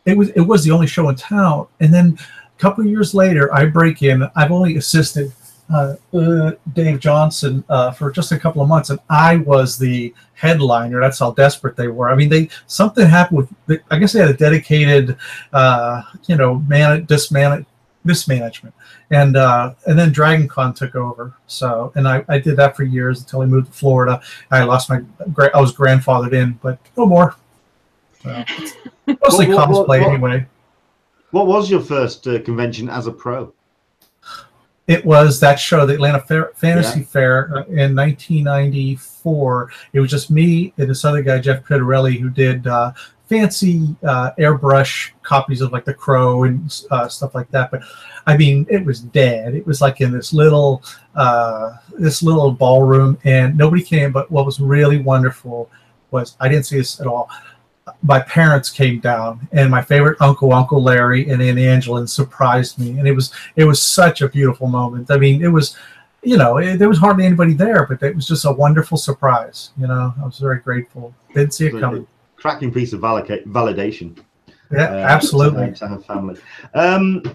it was the only show in town. And then a couple of years later, I break in. I've only assisted Dave Johnson for just a couple of months, and I was the headliner. That's how desperate they were. I mean, something happened with. I guess they had a dedicated, mismanagement, and then Dragon Con took over. So, and I did that for years until I moved to Florida. I was grandfathered in, but no more. So, mostly cosplay anyway. What was your first convention as a pro? It was that show, the Atlanta Fantasy Fair, in 1994. It was just me and this other guy, Jeff Pitarelli, who did fancy airbrush copies of like The Crow and stuff like that. But I mean, it was dead. It was like in this little ballroom, and nobody came. But what was really wonderful was, I didn't see this at all, my parents came down, and my favorite uncle, Uncle Larry, and Aunt Angela surprised me, and it was such a beautiful moment. I mean, it was, there was hardly anybody there, but it was just a wonderful surprise. I was very grateful. Didn't see it coming. Cracking piece of validation. Yeah, absolutely. To have family.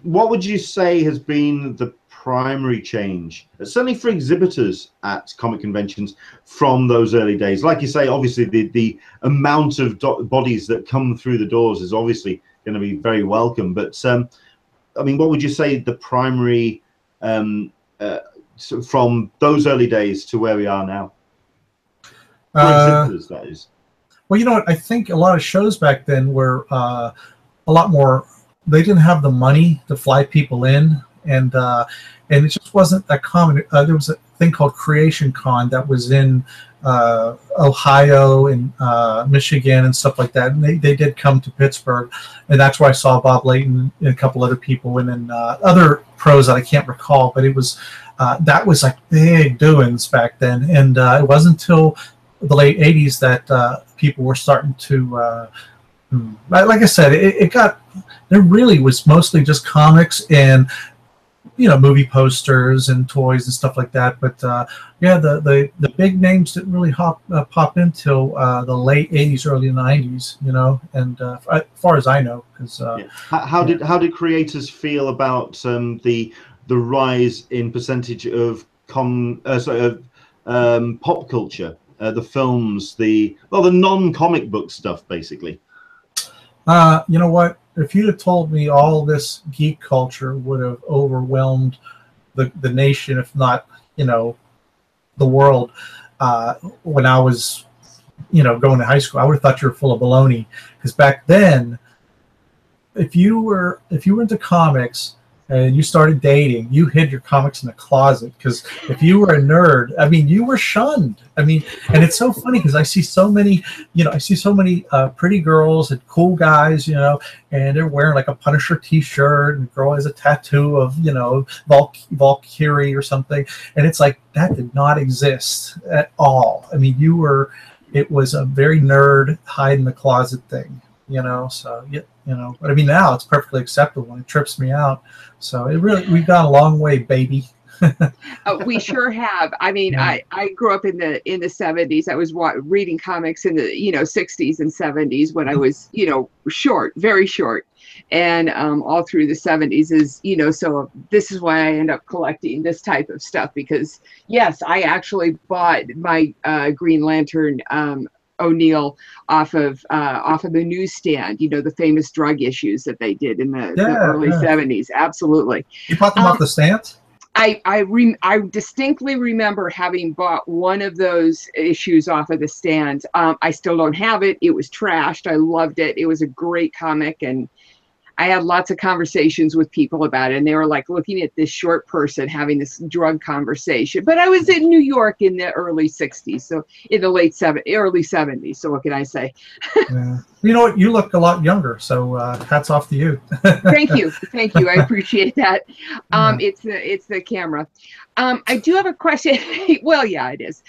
What would you say has been the primary change, certainly for exhibitors at comic conventions, from those early days? Like you say, obviously the amount of bodies that come through the doors is obviously going to be very welcome. But I mean, what would you say the primary from those early days to where we are now? For exhibitors, that is. Well, you know what? I think a lot of shows back then were a lot more. They didn't have the money to fly people in, and it just wasn't that common. There was a thing called Creation Con that was in Ohio and Michigan and stuff like that, and they did come to Pittsburgh, and that's where I saw Bob Layton and a couple other people, and then other pros that I can't recall. But it was that was like big doings back then, and it wasn't until the late 80s that people were starting to like I said, it got, there really was mostly just comics and movie posters and toys and stuff like that. But yeah, the big names didn't really pop until the late 80s, early 90s, and as far as I know, because how did creators feel about the rise in percentage of pop culture? The films, the non-comic book stuff, basically. You know what? If you'd have told me all this geek culture would have overwhelmed the nation, if not, the world, when I was, going to high school, I would have thought you were full of baloney. Because back then, if you were into comics and you started dating, you hid your comics in a closet, because if you were a nerd, I mean, you were shunned. I mean, and it's so funny because I see so many, pretty girls and cool guys, and they're wearing like a Punisher T-shirt, and the girl has a tattoo of, Valkyrie or something, and it's like that did not exist at all. I mean, it was a very nerd hide in the closet thing, So but I mean, now it's perfectly acceptable and it trips me out. So we've gone a long way, baby. We sure have. I mean, Yeah. I grew up in the 70s. I was reading comics in the 60s and 70s when I was short, very short, and all through the 70s is so this is why I end up collecting this type of stuff, because yes, I actually bought my Green Lantern O'Neill off of the newsstand, the famous drug issues that they did in the early 70s. Absolutely. You bought them off the stand? I distinctly remember having bought one of those issues off of the stand. I still don't have it. It was trashed. I loved it. It was a great comic, and I had lots of conversations with people about it, and they were like looking at this short person having this drug conversation. But I was in New York in the early 60s, so in the early 70s. So what can I say? Yeah. You know what? You look a lot younger, so hats off to you. Thank you. I appreciate that. It's the camera. I do have a question. Well, yeah, it is.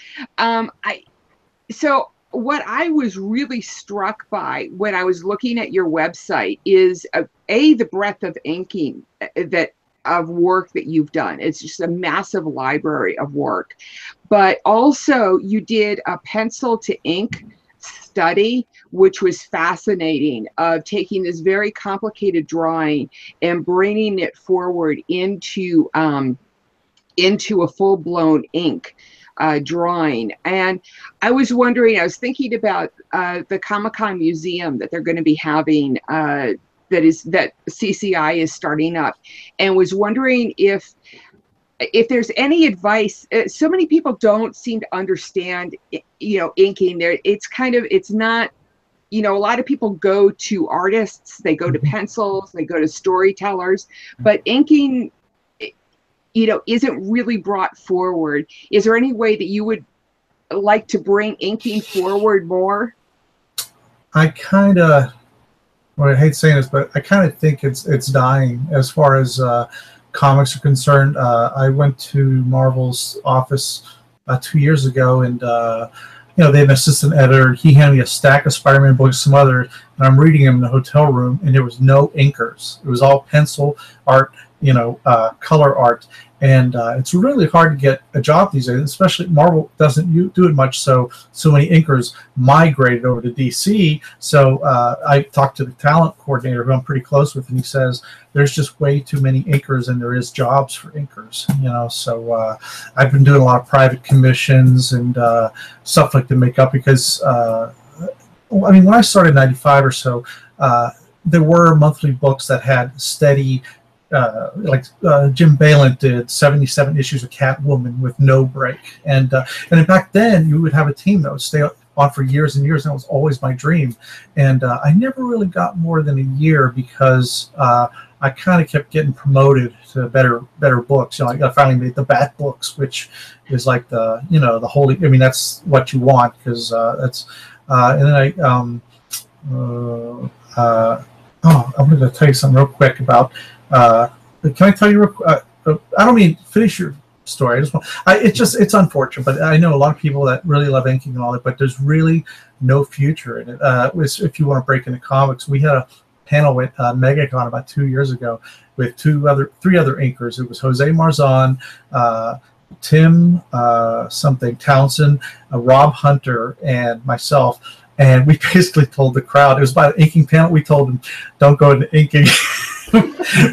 So what I was really struck by when I was looking at your website is the breadth of inking of work that you've done. It's just a massive library of work, but also you did a pencil to ink study, which was fascinating, of taking this very complicated drawing and bringing it forward into a full-blown ink drawing. And I was wondering, I was thinking about the Comic-Con museum that they're going to be having that CCI is starting up, and was wondering if there's any advice. So many people don't seem to understand inking. It's not, a lot of people go to artists, they go to pencils, they go to storytellers, but inking isn't really brought forward. Is there any way that you would like to bring inking forward more? I hate saying this, but I kind of think it's dying as far as comics are concerned. I went to Marvel's office 2 years ago, and they had an assistant editor. He handed me a stack of Spider-Man books, some other, and I'm reading them in the hotel room, and there was no inkers. It was all pencil art, color art. And it's really hard to get a job these days, especially Marvel doesn't do it much. So many inkers migrated over to DC. So I talked to the talent coordinator, who I'm pretty close with, and he says there's just way too many inkers than there is jobs for inkers. So I've been doing a lot of private commissions and stuff like to make up, because when I started in '95 or so, there were monthly books that had steady. Jim Balint did 77 issues of Catwoman with no break, and back then you would have a team that would stay on for years and years, and it was always my dream. And I never really got more than a year, because I kind of kept getting promoted to better books. I finally made the Bat books, which is like the the holy. that's what you want, because that's. And then I'm going to tell you something real quick about. Can I tell you? I don't mean finish your story. I just want. It's unfortunate, but I know a lot of people that really love inking and all that. But there's really no future in it. If you want to break into comics, we had a panel at MegaCon about 2 years ago with three other inkers. It was Jose Marzan, Tim Townsend, Rob Hunter, and myself. And we basically told the crowd, it was about an inking panel. We told them, don't go into inking.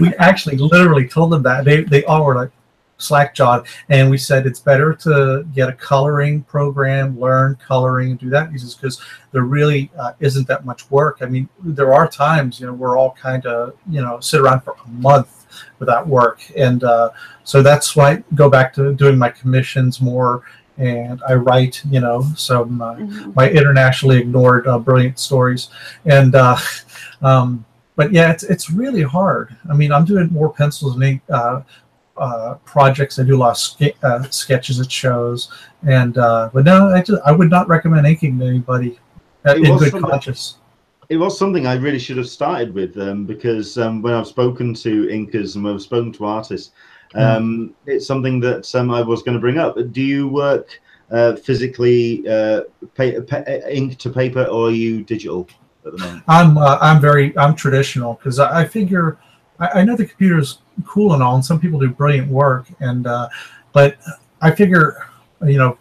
We actually literally told them that. They all were like slack-jawed, and we said it's better to get a coloring program, learn coloring, and do that, because there really isn't that much work. There are times we're all kind of sit around for a month without work, and so that's why I go back to doing my commissions more. And I write, some my internationally ignored brilliant stories, and but yeah, it's really hard. I'm doing more pencils and ink projects. I do a lot of sketches at shows, and but no, I would not recommend inking to anybody in good conscience. It was something I really should have started with, because when I've spoken to inkers and when I've spoken to artists. It's something that I was going to bring up. Do you work physically, ink to paper, or are you digital at the moment? I'm traditional, because I figure I know the computer's cool and all, and some people do brilliant work, and but I figure, you know,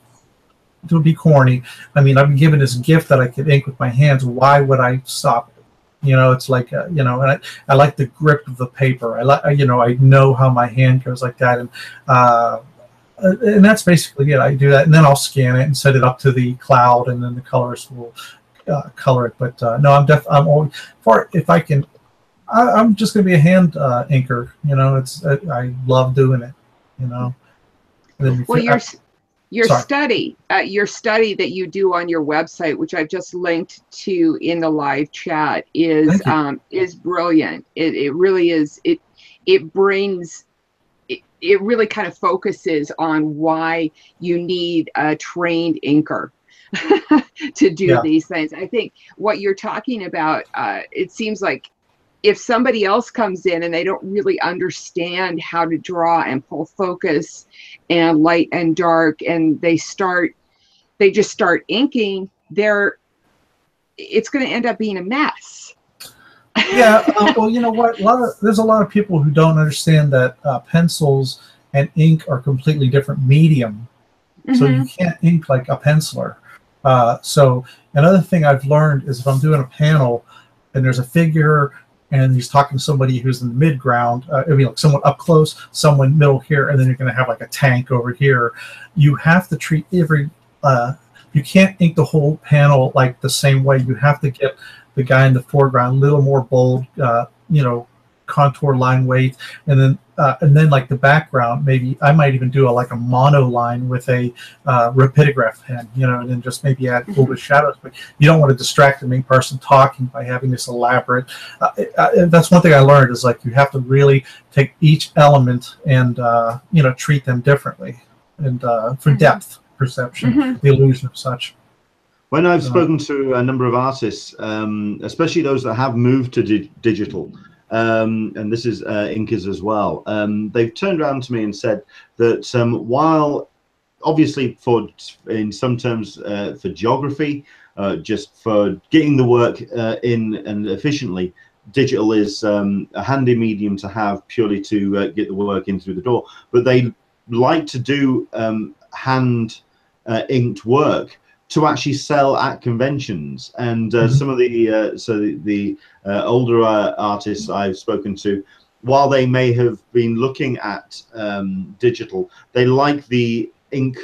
it would be corny. I mean, I've been given this gift that I could ink with my hands. Why would I stop it? You know, it's like, you know, and I like the grip of the paper. I like, you know, I know how my hand goes like that, and that's basically it. I do that, and then I'll scan it and set it up to the cloud, and then the colorist will color it. But no, I'm always for if I can. I'm just going to be a hand inker. You know, I love doing it. You know. Well, your study that you do on your website, which I've just linked to in the live chat, is brilliant. It really is. It brings. It really kind of focuses on why you need a trained inker to do these things. I think what you're talking about, it seems like if somebody else comes in and they don't really understand how to draw and pull focus and light and dark, and they just start inking, it's going to end up being a mess. Yeah, well, you know what? There's a lot of people who don't understand that pencils and ink are completely different medium. Mm-hmm. So you can't ink like a penciler. So another thing I've learned is if I'm doing a panel and there's a figure and he's talking to somebody who's in the mid-ground, I mean, like someone up close, someone middle here, and then you're going to have like a tank over here. You have to treat every, you can't ink the whole panel like the same way. You have to get the guy in the foreground a little more bold, you know, contour line weight, and then like the background, maybe I might even do a mono line with a rapidograph pen, you know, and then just maybe add a little bit of shadows. But you don't want to distract the main person talking by having this elaborate. That's one thing I learned is like you have to really take each element and you know, treat them differently, and for depth perception, the illusion of such. When I've spoken to a number of artists, especially those that have moved to digital, and this is inkers as well, they've turned around to me and said that while obviously in some terms for geography, just for getting the work in and efficiently, digital is a handy medium to have purely to get the work in through the door. But they like to do hand inked work to actually sell at conventions, and some of the older artists I've spoken to, while they may have been looking at digital, they like the ink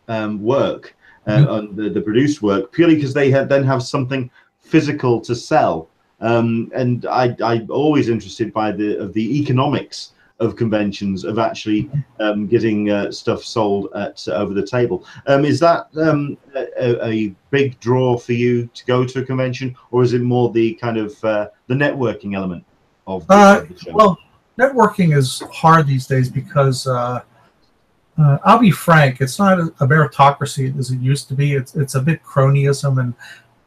work, on the produced work, purely because they then have something physical to sell. And I'm always interested by the economics of conventions, of actually getting stuff sold at over the table. Is that a big draw for you to go to a convention, or is it more the kind of the networking element of the show? Well, networking is hard these days because I'll be frank, it's not a meritocracy as it used to be. It's a bit cronyism, and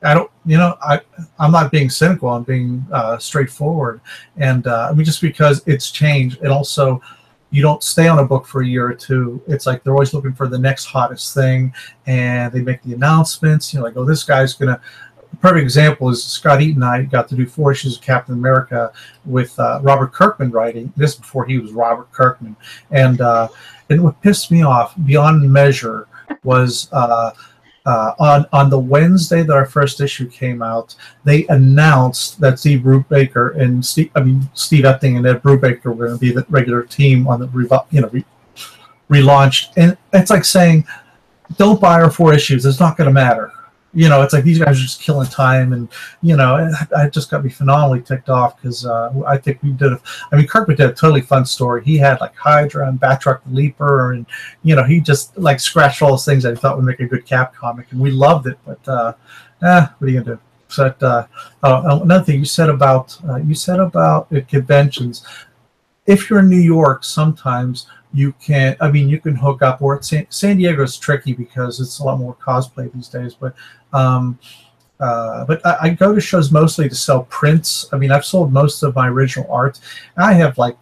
I don't, you know, I'm not being cynical. I'm being straightforward, and I mean, just because it's changed, and also you don't stay on a book for a year or two. It's like they're always looking for the next hottest thing, and they make the announcements. You know, like, oh, this guy's gonna. A perfect example is Scott Eaton and I got to do 4 issues of Captain America with Robert Kirkman writing. This before he was Robert Kirkman, and what pissed me off beyond measure was. On the Wednesday that our first issue came out, they announced that Steve Brubaker and Steve Epting and Ed Brubaker were going to be the regular team on the relaunched. And it's like saying, don't buy our 4 issues. It's not going to matter. You know, it's like these guys are just killing time, and you know, it just got me phenomenally ticked off because I think we did. Kirkman did a totally fun story. He had like Hydra and Batroc the Leaper, and you know, he just like scratched all those things that I thought would make a good Cap comic, and we loved it. But what are you gonna do? So another thing you said about conventions. If you're in New York, sometimes you can. You can hook up. Or San Diego's tricky because it's a lot more cosplay these days. But I go to shows mostly to sell prints. I mean, I've sold most of my original art. I have I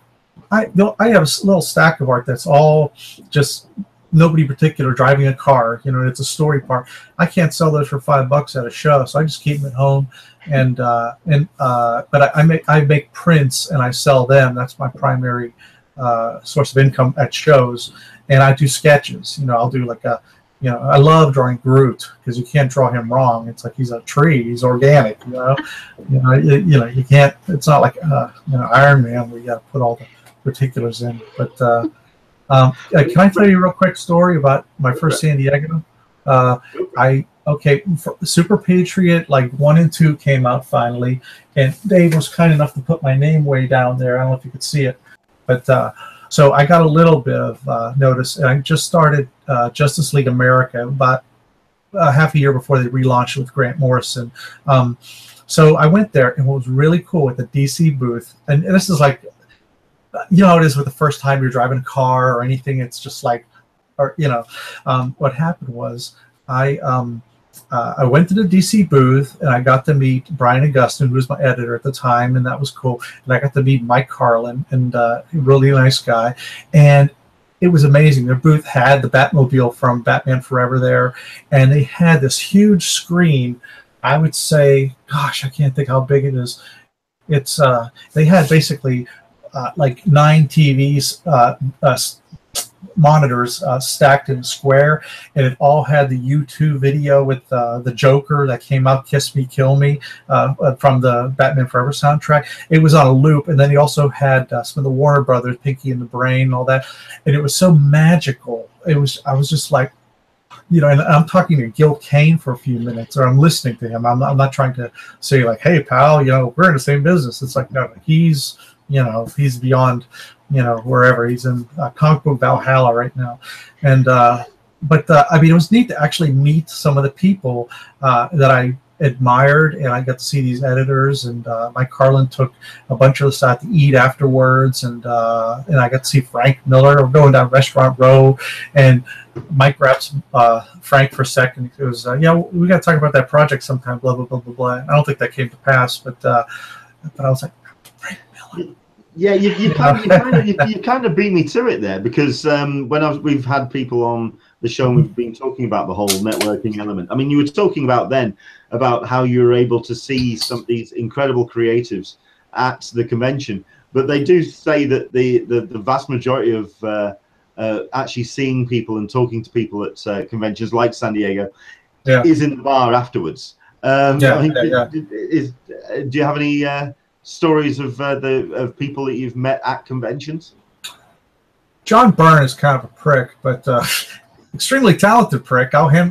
have a little stack of art that's all just nobody particular driving a car, you know, it's a story part. I can't sell those for $5 at a show, so I just keep them at home. But I make prints and I sell them. That's my primary source of income at shows. And I do sketches. You know, I'll do like a, you know, I love drawing Groot because you can't draw him wrong. It's like he's a tree. He's organic. You can't. It's not like Iron Man where you got to put all the particulars in. But can I tell you a real quick story about my first San Diego? Super Patriot like 1 and 2 came out finally, and Dave was kind enough to put my name way down there. I don't know if you could see it, but so I got a little bit of notice, and I just started Justice League America about half a year before they relaunched with Grant Morrison. So I went there, and what was really cool with the DC booth, and this is like, you know how it is with the first time you're driving a car or anything. It's just like, or what happened was I went to the DC booth and I got to meet Brian Augustine, who was my editor at the time, and that was cool. And I got to meet Mike Carlin, and a really nice guy. And it was amazing. Their booth had the Batmobile from Batman Forever there, and they had this huge screen. I would say, gosh, I can't think how big it is. It's they had basically like 9 TVs, monitors stacked in a square, and it all had the U2 video with the Joker that came out, Kiss Me, Kill Me, from the Batman Forever soundtrack. It was on a loop, and then he also had some of the Warner Brothers, Pinky and the Brain, and all that, and it was so magical. I was just like, you know, and I'm talking to Gil Kane for a few minutes, or I'm listening to him. I'm not trying to say like, hey, pal, you know, we're in the same business. It's like, no, he's beyond, wherever. He's in comic book Valhalla right now. And but I mean, it was neat to actually meet some of the people that I admired, and I got to see these editors, and Mike Carlin took a bunch of us out to eat afterwards, and I got to see Frank Miller. We're going down Restaurant Row, and Mike grabbed Frank for a second. He goes, we got to talk about that project sometime, blah, blah, blah, blah, blah. I don't think that came to pass, but I was like, Frank Miller. Yeah, you kind of beat me to it there, because we've had people on the show and we've been talking about the whole networking element. I mean, you were talking about then about how you were able to see some of these incredible creatives at the convention, but they do say that the vast majority of actually seeing people and talking to people at conventions like San Diego is in the bar afterwards. Do you have any stories of people that you've met at conventions? John Byrne is kind of a prick, but extremely talented prick. I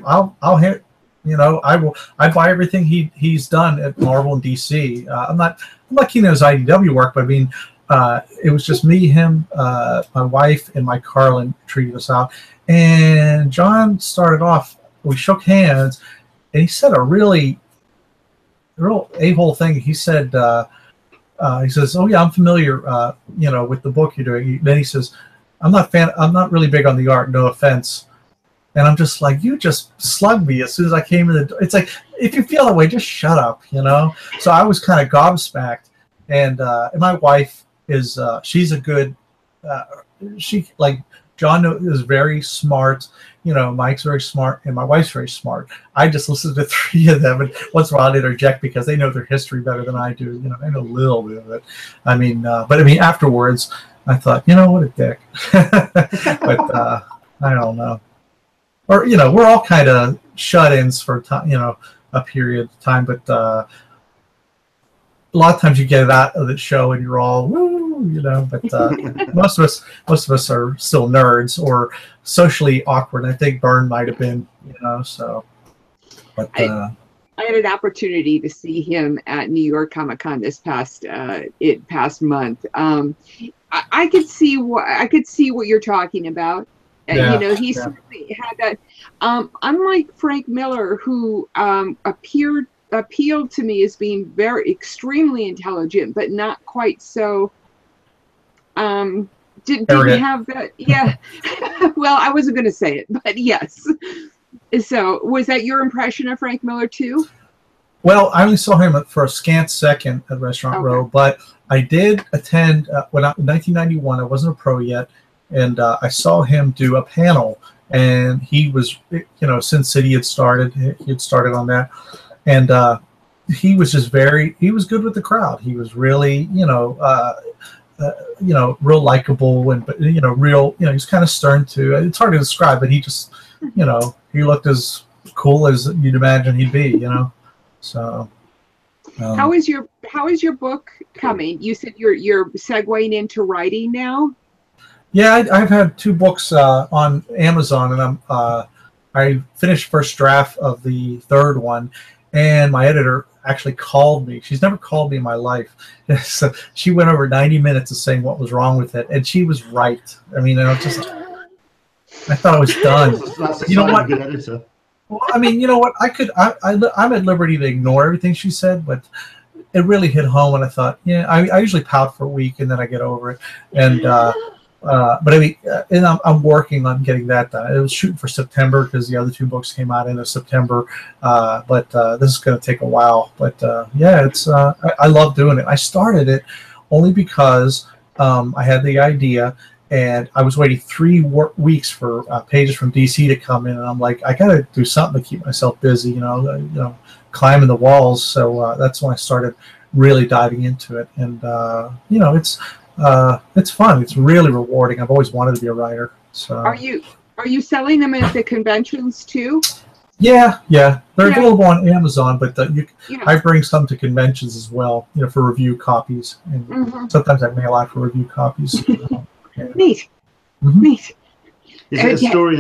buy everything he's done at Marvel and DC. I'm not keen on his IDW work, but I mean, it was just me, him, my wife, and Mike Carlin treated us out. And John started off, we shook hands, and he said a real a-hole thing. He said, he says, "Oh yeah, I'm familiar, with the book you're doing." Then he says, I'm not really big on the art, no offense. And I'm just like, you just slugged me as soon as I came in the door. It's like, if you feel that way, just shut up, So I was kind of gobsmacked. And my wife is, she's a good, John is very smart. Mike's very smart, and my wife's very smart. I just listen to 3 of them, and once in a while I interject because they know their history better than I do. I know a little bit of it. But afterwards, I thought, what a dick. But I don't know. Or we're all kind of shut-ins for time, a period of time. But a lot of times you get it out of the show and you're all woo, But most of us are still nerds or socially awkward. I think Byrne might have been, So, but I had an opportunity to see him at New York Comic-Con this past month. I could see what you're talking about. He certainly had that. Unlike Frank Miller, who appealed to me as being very extremely intelligent, but not quite so. Didn't have that. Yeah. Well, I wasn't going to say it, but yes. So, was that your impression of Frank Miller too? Well, I only saw him for a scant second at Restaurant Row, but I did attend in 1991. I wasn't a pro yet, and I saw him do a panel and he was, Sin City had started. He had started on that, and he was just he was good with the crowd. He was really, real likable, and real, he's kind of stern too. It's hard to describe, but he just, he looked as cool as you'd imagine he'd be, So. How is your book coming? You said you're segueing into writing now. Yeah, I've had 2 books on Amazon, and I finished first draft of the 3rd one, and my editor actually called me. She's never called me in my life. So she went over 90 minutes of saying what was wrong with it, and she was right. I mean, I thought I was done. That's you know what? Good editor. Well, I mean, you know what? I'm at liberty to ignore everything she said, but it really hit home, and I thought, yeah, I usually pout for a week and then I get over it. And but I mean, and I'm working on getting that done. It was shooting for September because the other 2 books came out in September. But this is going to take a while. But yeah, it's I love doing it. I started it only because I had the idea. And I was waiting 3 weeks for pages from DC to come in, and I'm like, I got to do something to keep myself busy, climbing the walls. So that's when I started really diving into it, and it's fun. It's really rewarding. I've always wanted to be a writer. So are you selling them at the conventions too? Yeah, they're available on Amazon, but I bring some to conventions as well, for review copies, and sometimes I mail out for review copies. Neat. Mm-hmm. Neat. Is it a story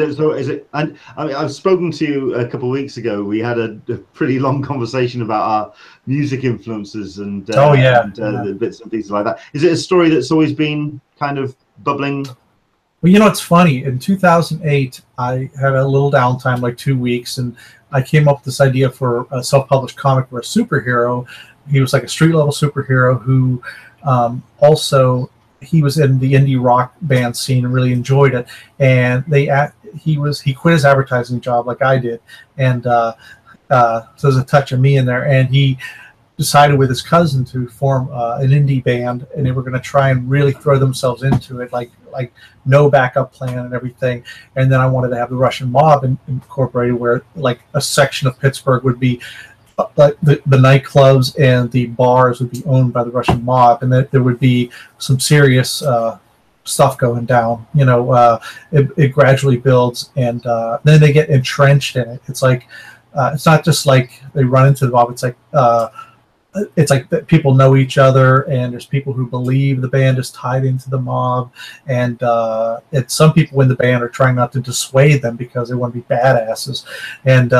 and I mean, I've spoken to you a couple of weeks ago. We had a pretty long conversation about our music influences and the bits and pieces like that. Is it a story that's always been kind of bubbling? Well, it's funny. In 2008, I had a little downtime, like 2 weeks, and I came up with this idea for a self-published comic where a superhero. He was like a street-level superhero who also. He was in the indie rock band scene and really enjoyed it. And he quit his advertising job like I did. And so there's a touch of me in there. And he decided with his cousin to form an indie band, and they were going to try and really throw themselves into it, like no backup plan and everything. And then I wanted to have the Russian mob incorporated, where like a section of Pittsburgh would be like the nightclubs and the bars would be owned by the Russian mob, and that there would be some serious stuff going down. It gradually builds, and then they get entrenched in it. It's like it's not just like they run into the mob. It's like that people know each other, and there's people who believe the band is tied into the mob, and some people in the band are trying not to dissuade them because they want to be badasses, and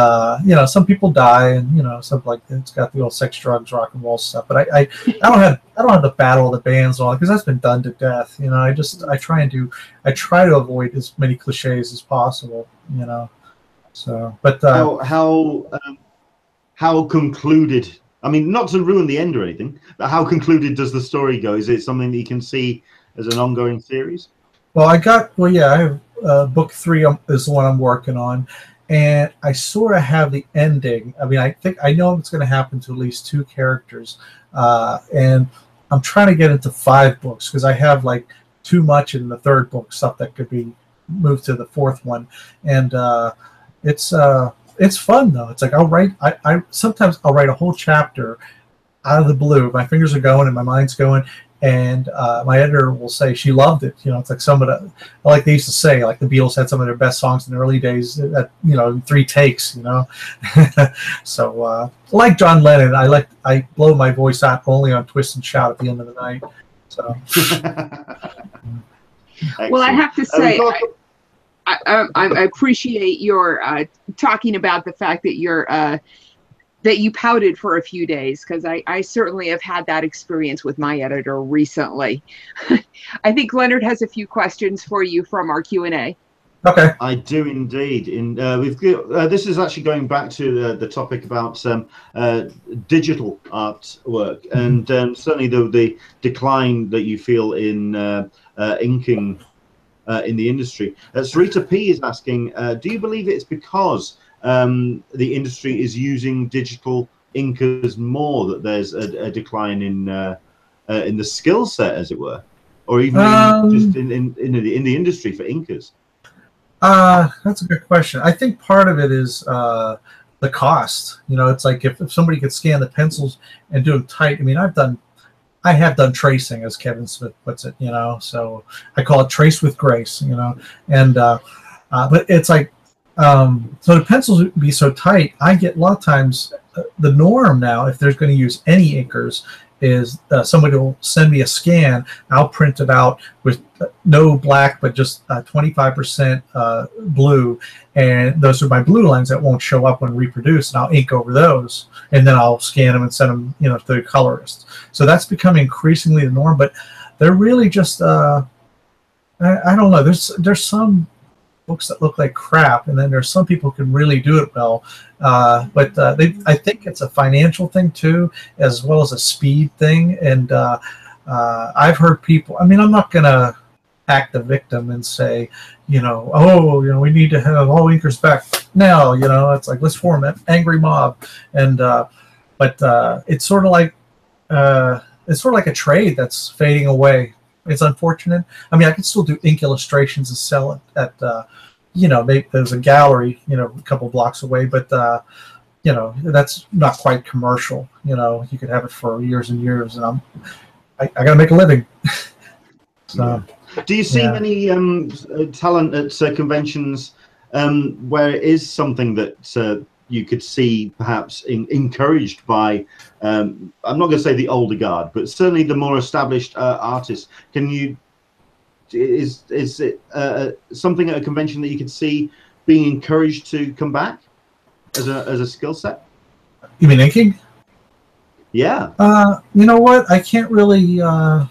some people die, and some like it's got the old sex, drugs, rock and roll stuff. But I don't have the battle of the bands on, because that's been done to death. I try to avoid as many cliches as possible. So, but how concluded? I mean, not to ruin the end or anything, but how concluded does the story go? Is it something that you can see as an ongoing series? Well, I have book 3 is the one I'm working on, and I sort of have the ending. I mean, I know it's going to happen to at least 2 characters, and I'm trying to get into 5 books because I have like too much in the 3rd book, stuff that could be moved to the 4th one, and it's fun though. It's like I sometimes I'll write a whole chapter out of the blue. My fingers are going and my mind's going, and my editor will say she loved it. It's like like they used to say, like the Beatles had some of their best songs in the early days at 3 takes. So like John Lennon, I blow my voice out only on Twist and Shout at the end of the night. So well, I have to say. I appreciate your talking about the fact that that you pouted for a few days, because I certainly have had that experience with my editor recently. I think Leonard has a few questions for you from our Q&A. Okay. I do indeed. We've got, this is actually going back to the topic about digital artwork, and certainly the decline that you feel in inking in the industry. Sarita P is asking, do you believe it's because the industry is using digital inkers more that there's a decline in the skill set, as it were, or even just in the industry for inkers? That's a good question. I think part of it is the cost. You know, it's like if somebody could scan the pencils and do them tight. I mean, I have done tracing, as Kevin Smith puts it. You know, so I call it trace with grace. You know, and but it's like so the pencils would be so tight. I get a lot of times the norm now, if there's going to use any inkers, is somebody will send me a scan. I'll print it out with no black, but just 25% blue, and those are my blue lines that won't show up when reproduced, and I'll ink over those, and then I'll scan them and send them, you know, to the colorist. So that's becoming increasingly the norm, but they're really just I don't know. There's some books that look like crap, and then there's some people who can really do it well. But I think it's a financial thing too, as well as a speed thing. And I've heard people. I mean, I'm not gonna act the victim and say, you know, oh, you know, we need to have all inkers back now. You know, it's like, let's form an angry mob. And but it's sort of like a trade that's fading away. It's unfortunate. I mean, I could still do ink illustrations and sell it at, you know, maybe there's a gallery, you know, a couple blocks away, but, you know, that's not quite commercial. You know, you could have it for years and years, and I got to make a living. So, do you see many talent at conventions where it is something that you could see perhaps encouraged by, I'm not going to say the older guard, but certainly the more established artists? Is it something at a convention that you could see being encouraged to come back as a skill set? You mean inking? Yeah. You know what? I can't really. I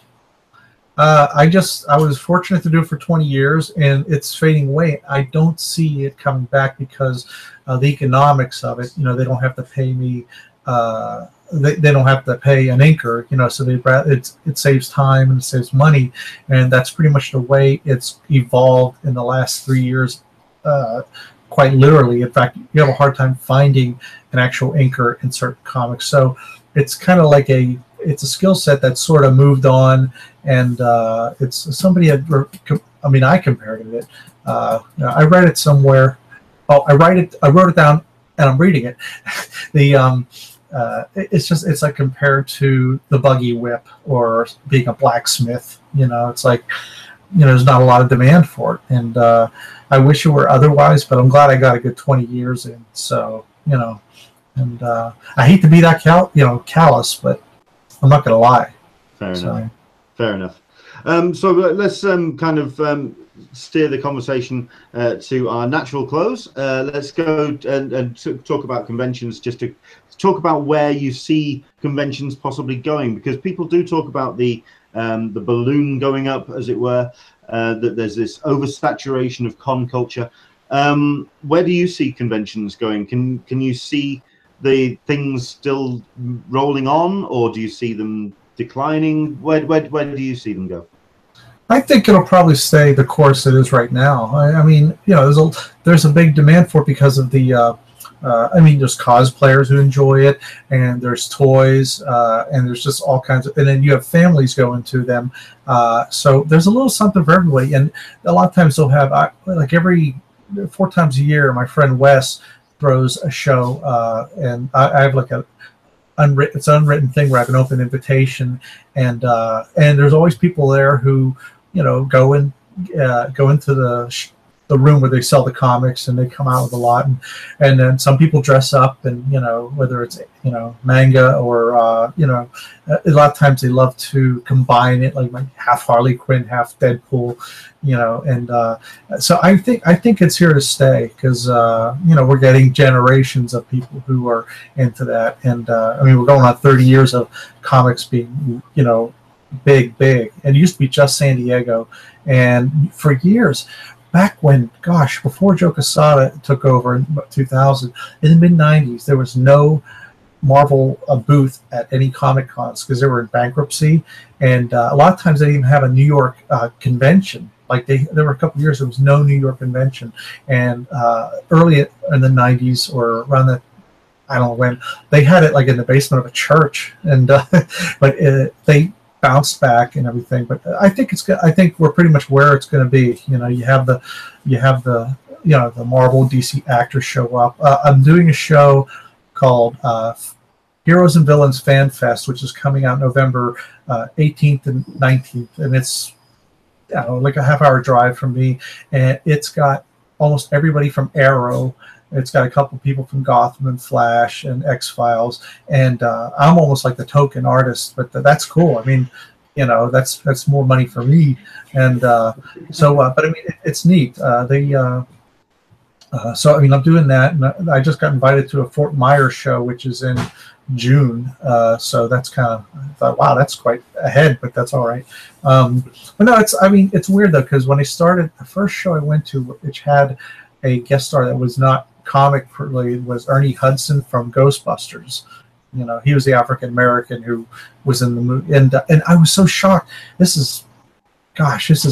was fortunate to do it for 20 years, and it's fading away. I don't see it coming back because the economics of it. You know, they don't have to pay me. They don't have to pay an inker. You know, so it saves time and it saves money, and that's pretty much the way it's evolved in the last 3 years. Quite literally, in fact, you have a hard time finding an actual inker in certain comics. So it's kind of like it's a skill set that's sort of moved on, and it's somebody I compared it. I read it somewhere. Oh, I wrote it down, and I'm reading it. It's like compared to the buggy whip or being a blacksmith. You know, it's like, you know, there's not a lot of demand for it, and I wish it were otherwise, but I'm glad I got a good 20 years in. So, you know, and I hate to be that callous, but I'm not going to lie. Fair enough. Fair enough. So let's kind of steer the conversation to our natural close. Let's go and talk about conventions, just to talk about where you see conventions possibly going, because people do talk about the balloon going up, as it were, that there's this oversaturation of con culture. Where do you see conventions going? Can you see the things still rolling on, or do you see them declining? Where do you see them go? I think it'll probably stay the course it is right now. I mean, you know, there's a big demand for it because of the there's cosplayers who enjoy it, and there's toys, and there's just all kinds of, and then you have families going to them. So there's a little something for everybody, and a lot of times they'll have like every 4 times a year, my friend Wes throws a show, and I have like it's an unwritten thing where I have an open invitation, and there's always people there who, you know, go into the room where they sell the comics, and they come out with a lot, and then some people dress up, and, you know, whether it's, you know, manga or you know, a lot of times they love to combine it, like half Harley Quinn, half Deadpool, you know, and so I think it's here to stay, because you know, we're getting generations of people who are into that, and I mean, we're going on 30 years of comics being, you know, big, and it used to be just San Diego, and for years, back when, gosh, before Joe Quesada took over in 2000, in the mid-90s, there was no Marvel booth at any Comic Cons because they were in bankruptcy, and a lot of times they didn't even have a New York convention. Like there were a couple of years there was no New York convention, and early in the 90s or around that, I don't know when, they had it like in the basement of a church, and but bounced back and everything. But I think it's good. I think we're pretty much where it's going to be. You know, you have the the Marvel DC actors show up. I'm doing a show called Heroes and Villains Fan Fest, which is coming out November 18th and 19th, and it's like a half-hour drive from me, and it's got almost everybody from Arrow. It's got a couple people from Gotham and Flash and X-Files, and I'm almost like the token artist, but that's cool. I mean, you know, that's more money for me, and but I mean, it's neat. So I mean, I'm doing that, and I just got invited to a Fort Myers show, which is in June. So that's kind of, I thought, wow, that's quite ahead, but that's all right. But no, I mean, it's weird though, because when I started, the first show I went to, which had a guest star that was not comic related, was Ernie Hudson from Ghostbusters. You know, he was the African American who was in the movie, and I was so shocked. This is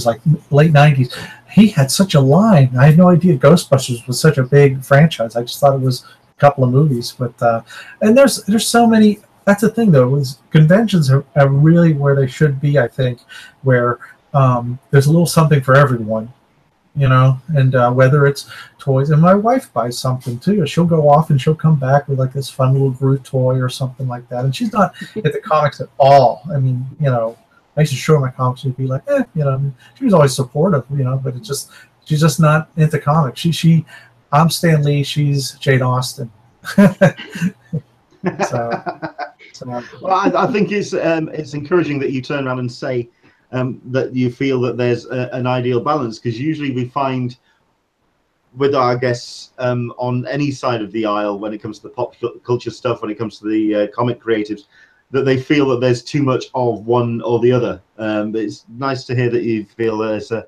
like late '90s. He had such a line. I had no idea Ghostbusters was such a big franchise. I just thought it was a couple of movies, but and there's so many. That's the thing though, is conventions are really where they should be. I think where there's a little something for everyone. You know, and whether it's toys, and my wife buys something too. She'll go off and she'll come back with like this fun little Groot toy or something like that. And she's not into comics at all. I mean, you know, I used to show her my comics and be like, you know, she was always supportive, you know, but she's just not into comics. I'm Stan Lee, she's Jane Austen. Well, I think it's encouraging that you turn around and say that you feel that there's an ideal balance, because usually we find with our guests on any side of the aisle, when it comes to the pop culture stuff, when it comes to the comic creatives, that they feel that there's too much of one or the other. But it's nice to hear that you feel there's a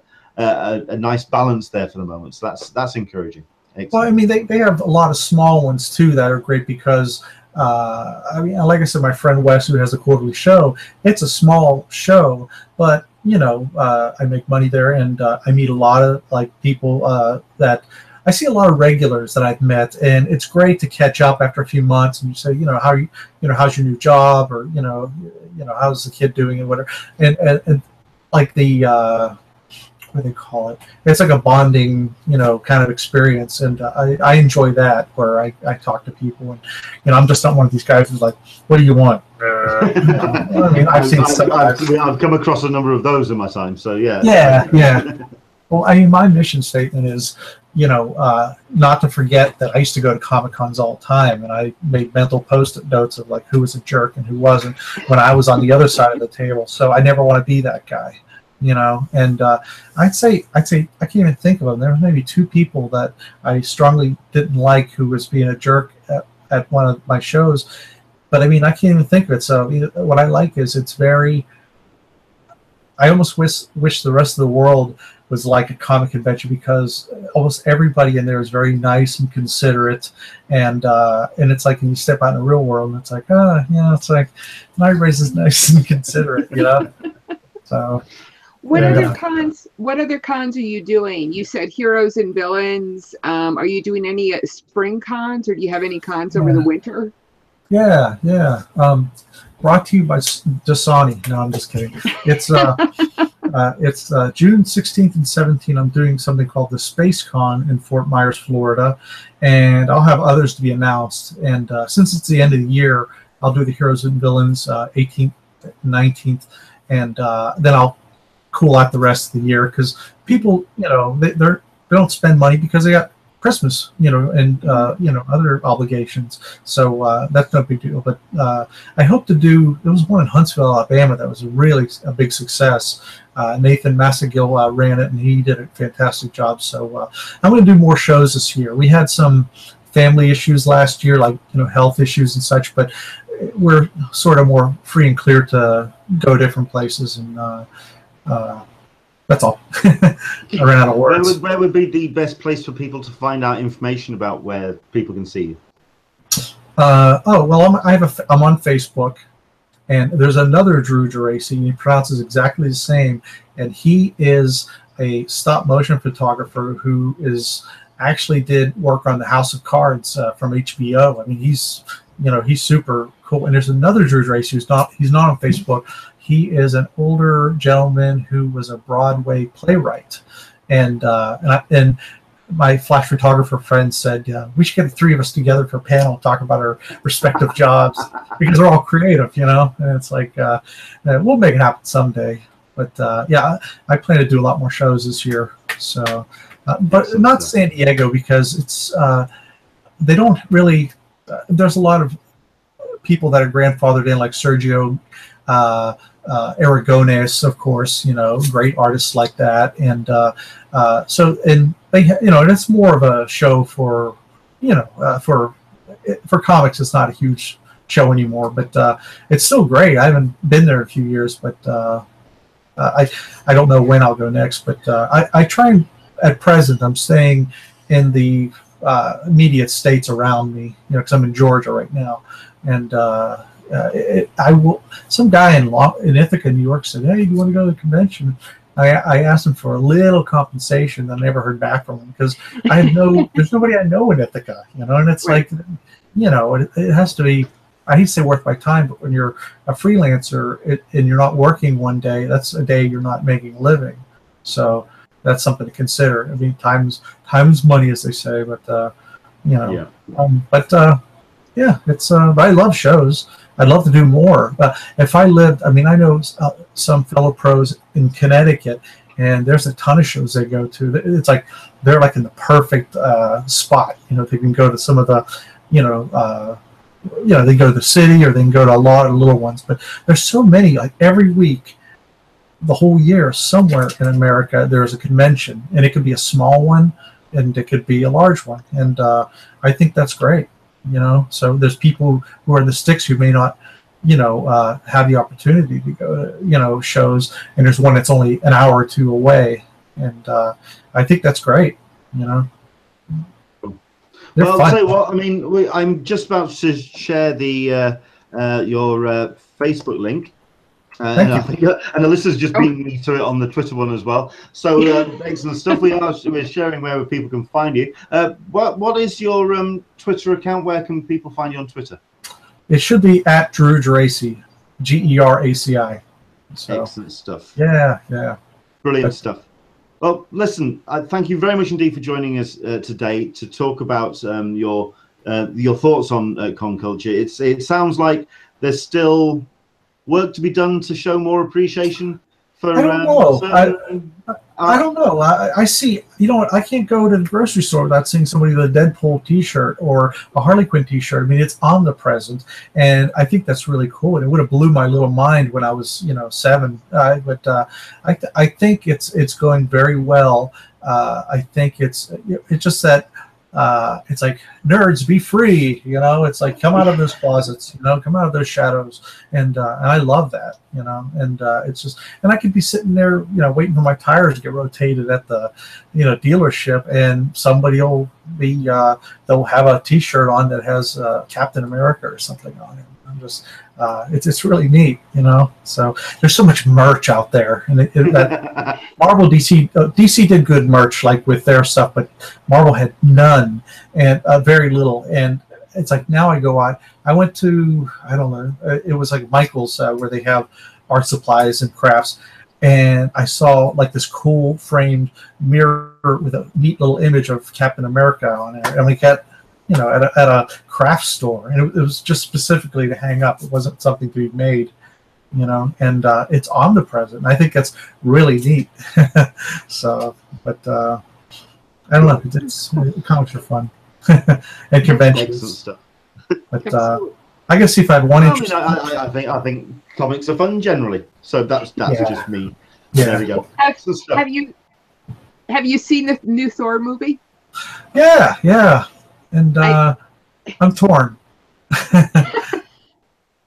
nice balance there for the moment. So that's encouraging. Excellent. Well, I mean, they have a lot of small ones too that are great, because I mean, like I said, my friend Wes, who has a quarterly show, it's a small show, but you know, I make money there, and I meet a lot of like people that I see, a lot of regulars that I've met, and it's great to catch up after a few months, and you say, you know, how's your new job, or you know, how's the kid doing, and whatever, and like the what do they call it? It's like a bonding, you know, kind of experience, and I enjoy that, where I talk to people, and you know, I'm just not one of these guys who's like, what do you want? I mean, I've come across a number of those in my time, so yeah. Yeah. Well, I mean, my mission statement is, you know, not to forget that I used to go to Comic-Cons all the time, and I made mental post-it notes of like who was a jerk and who wasn't when I was on the other side of the table. So I never want to be that guy. You know, and I'd say I can't even think of them. There were maybe two people that I strongly didn't like who was being a jerk at one of my shows, but I mean, I can't even think of it. So what I like is it's very. I almost wish the rest of the world was like a comic convention, because almost everybody in there is very nice and considerate, and it's like when you step out in the real world, and it's like, it's like not everybody's as nice and considerate, you know. So. What other cons are you doing? You said Heroes and Villains. Are you doing any spring cons, or do you have any cons over the winter? Yeah. Brought to you by Dasani. No, I'm just kidding. It's June 16th and 17th. I'm doing something called the Space Con in Fort Myers, Florida, and I'll have others to be announced. And since it's the end of the year, I'll do the Heroes and Villains 18th, 19th, and then I'll cool out the rest of the year, because people, you know, they don't spend money because they got Christmas, you know, and you know, other obligations. So that's no big deal. But I hope to do. There was one in Huntsville, Alabama, that was really a big success. Nathan Massagill ran it, and he did a fantastic job. So I'm going to do more shows this year. We had some family issues last year, like, you know, health issues and such, but we're sort of more free and clear to go different places, and that's all. I ran out of words. Where would be the best place for people to find out information about where people can see you? Well, I'm on Facebook, and there's another Drew Geraci, and he pronounces exactly the same, and he is a stop motion photographer who actually did work on the House of Cards from HBO. I mean, he's super cool. And there's another Drew Geraci he's not on Facebook. he is an older gentleman who was a Broadway playwright, and my flash photographer friend said, we should get the three of us together for a panel and talk about our respective jobs, because we're all creative, you know. And it's like, we'll make it happen someday. But yeah, I plan to do a lot more shows this year. So, but not San Diego, because it's they don't really. There's a lot of people that are grandfathered in, like Sergio Aragones, of course, you know, great artists like that, and so, and they, you know, and it's more of a show for, you know, for comics. It's not a huge show anymore, but it's still great. I haven't been there in a few years, but I don't know when I'll go next. But I try and, at present, I'm staying in the immediate states around me, you know, because I'm in Georgia right now, and I will. Some guy in Ithaca, New York, said, "Hey, do you want to go to the convention?" I asked him for a little compensation. I never heard back from him, because there's nobody I know in Ithaca, you know, and it's like, you know, it has to be. I hate to say worth my time, but when you're a freelancer and you're not working one day, that's a day you're not making a living. So that's something to consider. I mean, time's money, as they say, but you know, yeah, it's. I love shows. I'd love to do more. If I lived, I mean, I know some fellow pros in Connecticut, and there's a ton of shows they go to. It's like they're like in the perfect spot. You know, they can go to some of the, you know, they go to the city, or they can go to a lot of little ones. But there's so many. Like every week, the whole year, somewhere in America, there's a convention, and it could be a small one, and it could be a large one. And I think that's great. You know, so there's people who are in the sticks who may not, you know, have the opportunity to go to, you know, shows, and there's one that's only an hour or two away, and I think that's great. You know. Well, I'll tell you what. I mean, I'm just about to share the your Facebook link. Thank you. And the listeners just beat me to it on the Twitter one as well. So excellent stuff. We're sharing where people can find you. What is your Twitter account? Where can people find you on Twitter? It should be at Drew Geraci, Geraci. So, excellent stuff. Yeah. Brilliant stuff. Well, listen, thank you very much indeed for joining us today to talk about your thoughts on con culture. It sounds like there's still work to be done to show more appreciation for. I don't know. I don't know. I see. You know what? I can't go to the grocery store without seeing somebody with a Deadpool T-shirt or a Harley Quinn T-shirt. I mean, it's omnipresent, and I think that's really cool. And it would have blew my little mind when I was, you know, 7. But I think it's going very well. I think it's just that. It's like, nerds, be free, you know. It's like, come out of those closets, you know, come out of those shadows, and I love that, you know. And it's just, and I could be sitting there, you know, waiting for my tires to get rotated at the, you know, dealership, and somebody will be they'll have a T-shirt on that has Captain America or something on it. I'm just it's really neat, you know. So there's so much merch out there, and that Marvel, DC did good merch, like with their stuff, but Marvel had none, and very little. And it's like, now I went to, I don't know, it was like Michael's where they have art supplies and crafts, and I saw like this cool framed mirror with a neat little image of Captain America on it, and we got, you know, at a craft store, and it was just specifically to hang up. It wasn't something to be made, you know. And it's omnipresent. And I think that's really neat. So, but I don't know. It's comics are fun and conventions. Excellent stuff. But I guess if I had one interest, I think comics are fun generally. So that's just me. Yeah. There we go. Have you seen the new Thor movie? Yeah. And I'm torn.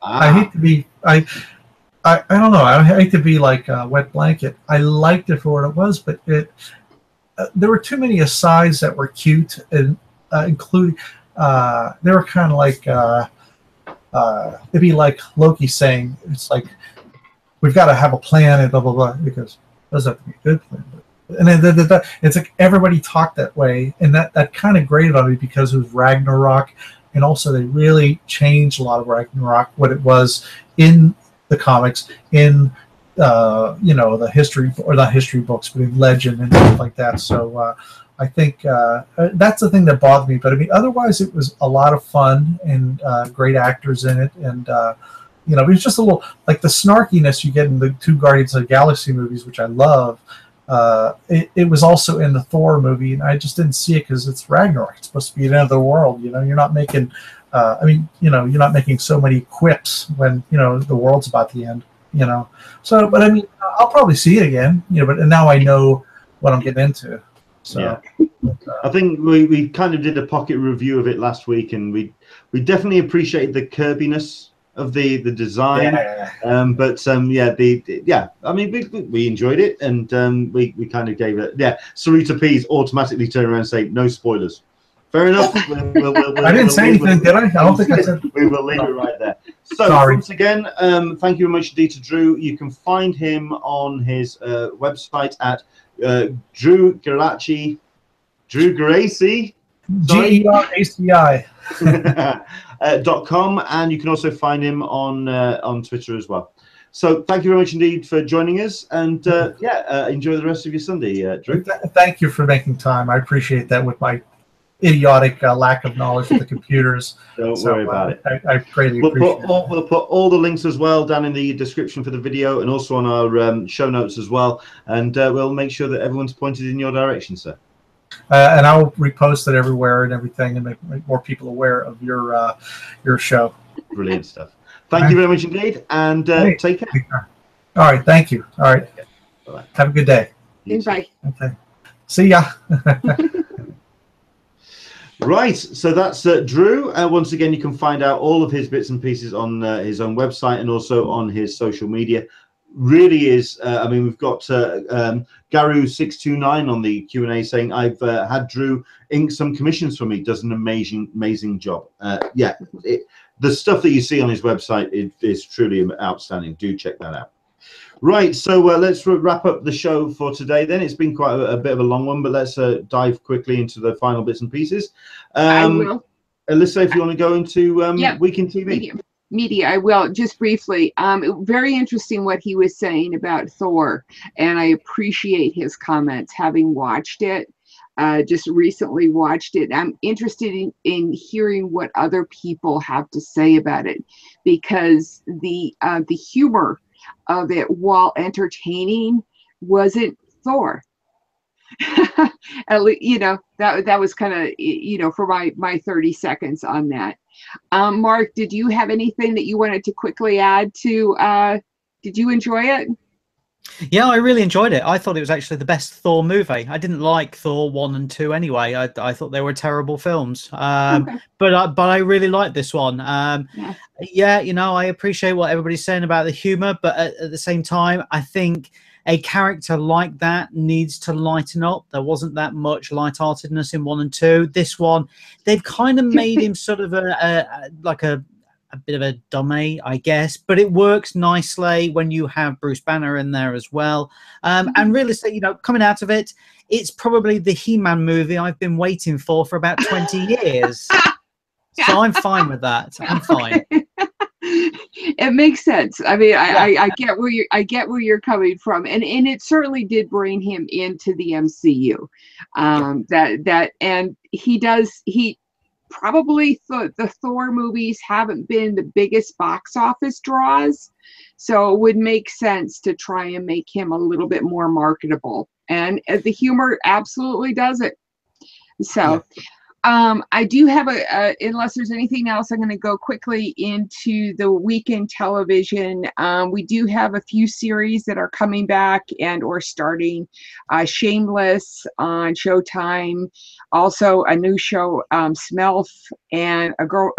I hate to be. I don't know. I hate to be like a wet blanket. I liked it for what it was, but there were too many asides that were cute, and including they were kind of like it'd be like Loki saying, "It's like we've got to have a plan," and blah blah blah, because it doesn't have to be a good plan. And then it's like everybody talked that way, and that kind of grated on me, because it was Ragnarok, and also they really changed a lot of Ragnarok, what it was in the comics in the history, or not history books, but in legend and stuff like that. So I think that's the thing that bothered me. But I mean, otherwise, it was a lot of fun and great actors in it, and it was just a little like the snarkiness you get in the two Guardians of the Galaxy movies, which I love. It was also in the Thor movie, and I just didn't see it because it's Ragnarok. It's supposed to be the end of the world. You're not making. You're not making so many quips when the world's about to end. So, but I mean, I'll probably see it again. But now I know what I'm getting into. So, yeah. I think we kind of did a pocket review of it last week, and we definitely appreciated the Kirbiness of the design. Yeah. I mean, we enjoyed it, and we kind of gave it. Yeah, Sarita P's automatically turned around and say no spoilers. Fair enough. I didn't say anything, did I? I don't think I said. We will leave it right there. So, Sorry. Once again, thank you very much indeed to Drew. You can find him on his website at Drew Geraci. Geraci. GERACI. .com, and you can also find him on Twitter as well. So thank you very much indeed for joining us, and enjoy the rest of your Sunday, Drew. Thank you for making time. I appreciate that with my idiotic lack of knowledge of the computers. Don't worry about it. I greatly appreciate it. We'll put all the links as well down in the description for the video, and also on our show notes as well, and we'll make sure that everyone's pointed in your direction, sir. And I'll repost it everywhere and everything, and make more people aware of your show. Brilliant stuff. Thank you very much indeed, and take care. All right, thank you. All right, bye. Have a good day. Bye. Okay, see ya. Right, so that's Drew. Once again, you can find out all of his bits and pieces on his own website and also on his social media. Really is. I mean, we've got Garu629 on the Q&A saying, I've had Drew ink some commissions for me. Does an amazing job. The stuff that you see on his website is truly outstanding. Do check that out. Right, so let's wrap up the show for today then. It's been quite a bit of a long one, but let's dive quickly into the final bits and pieces. I will. Alyssa, if you want to go into Week in TV. Media, I will, just briefly. Very interesting what he was saying about Thor, and I appreciate his comments, having watched it. Just recently watched it. I'm interested in hearing what other people have to say about it, because the humor of it, while entertaining, wasn't Thor. At least, that was kind of, for my 30 seconds on that. Mark, did you have anything that you wanted to quickly add to? Did you enjoy it? Yeah, I really enjoyed it. I thought it was actually the best Thor movie. I didn't like Thor 1 and 2 anyway. I thought they were terrible films. Okay. But I really liked this one. Yeah. I appreciate what everybody's saying about the humor, but at the same time, I think a character like that needs to lighten up. There wasn't that much lightheartedness in 1 and 2. This one, they've kind of made him sort of a bit of a dummy, I guess, but it works nicely when you have Bruce Banner in there as well. And realistically, coming out of it, it's probably the He-Man movie I've been waiting for about 20 years. So I'm fine with that. I'm fine. It makes sense. I mean, I get where you're coming from, and it certainly did bring him into the MCU. And he probably the Thor movies haven't been the biggest box office draws, so it would make sense to try and make him a little bit more marketable, and the humor absolutely does it. So I do have unless there's anything else, I'm going to go quickly into the weekend television. We do have a few series that are coming back and or starting. Shameless on Showtime. Also a new show, Smelf, and a girl,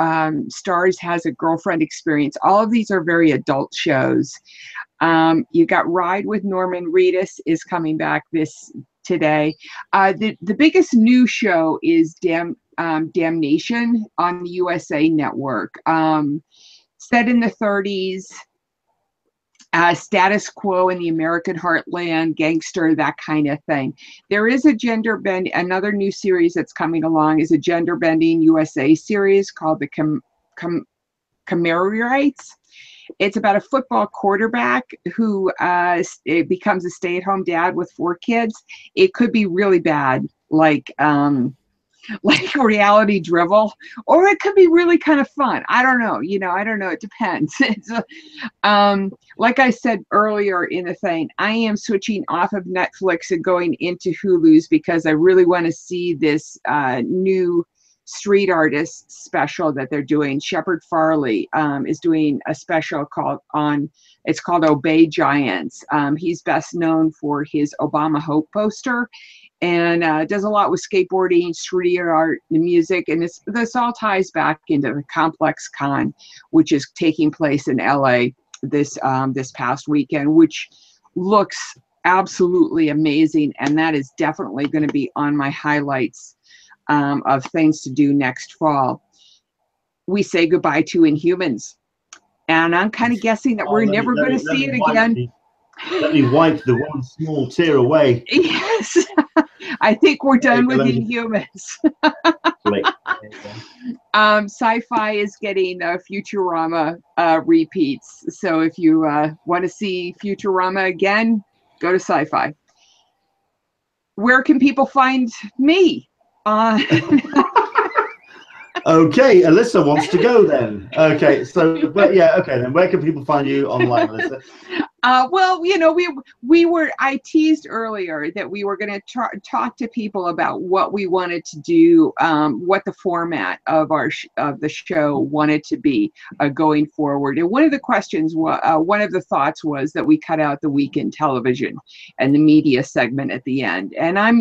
Stars Has a Girlfriend Experience. All of these are very adult shows. You got Ride with Norman Reedus is coming back today. The biggest new show is Damnation on the USA Network. Set in the 30s, status quo in the American heartland, gangster, that kind of thing. There is a another new series that's coming along is a gender-bending USA series called the Camarites. It's about a football quarterback who becomes a stay-at-home dad with 4 kids. It could be really bad, like reality drivel, or it could be really kind of fun. I don't know. I don't know. It depends. It's like I said earlier in the thing, I am switching off of Netflix and going into Hulu's because I really want to see this new street artist special that they're doing. Shepard Farley is doing a special called Obey Giants. He's best known for his Obama Hope poster, and does a lot with skateboarding, street art, the music, and this all ties back into the Complex Con, which is taking place in LA this past weekend, which looks absolutely amazing, and that is definitely going to be on my highlights of things to do next fall. We say goodbye to Inhumans, and I'm kind of guessing that we're never going to see it again. Let me wipe the one small tear away. Yes, I think we're done with Inhumans. Sci-Fi is getting Futurama repeats, so if you want to see Futurama again, go to Sci-Fi. Where can people find me? Okay, Alyssa wants to go then. Okay, so then where can people find you online, Alyssa? Well, I teased earlier that we were going to talk to people about what we wanted to do, what the format of the show wanted to be going forward. And one of the questions, one of the thoughts was that we cut out the weekend television and the media segment at the end. And I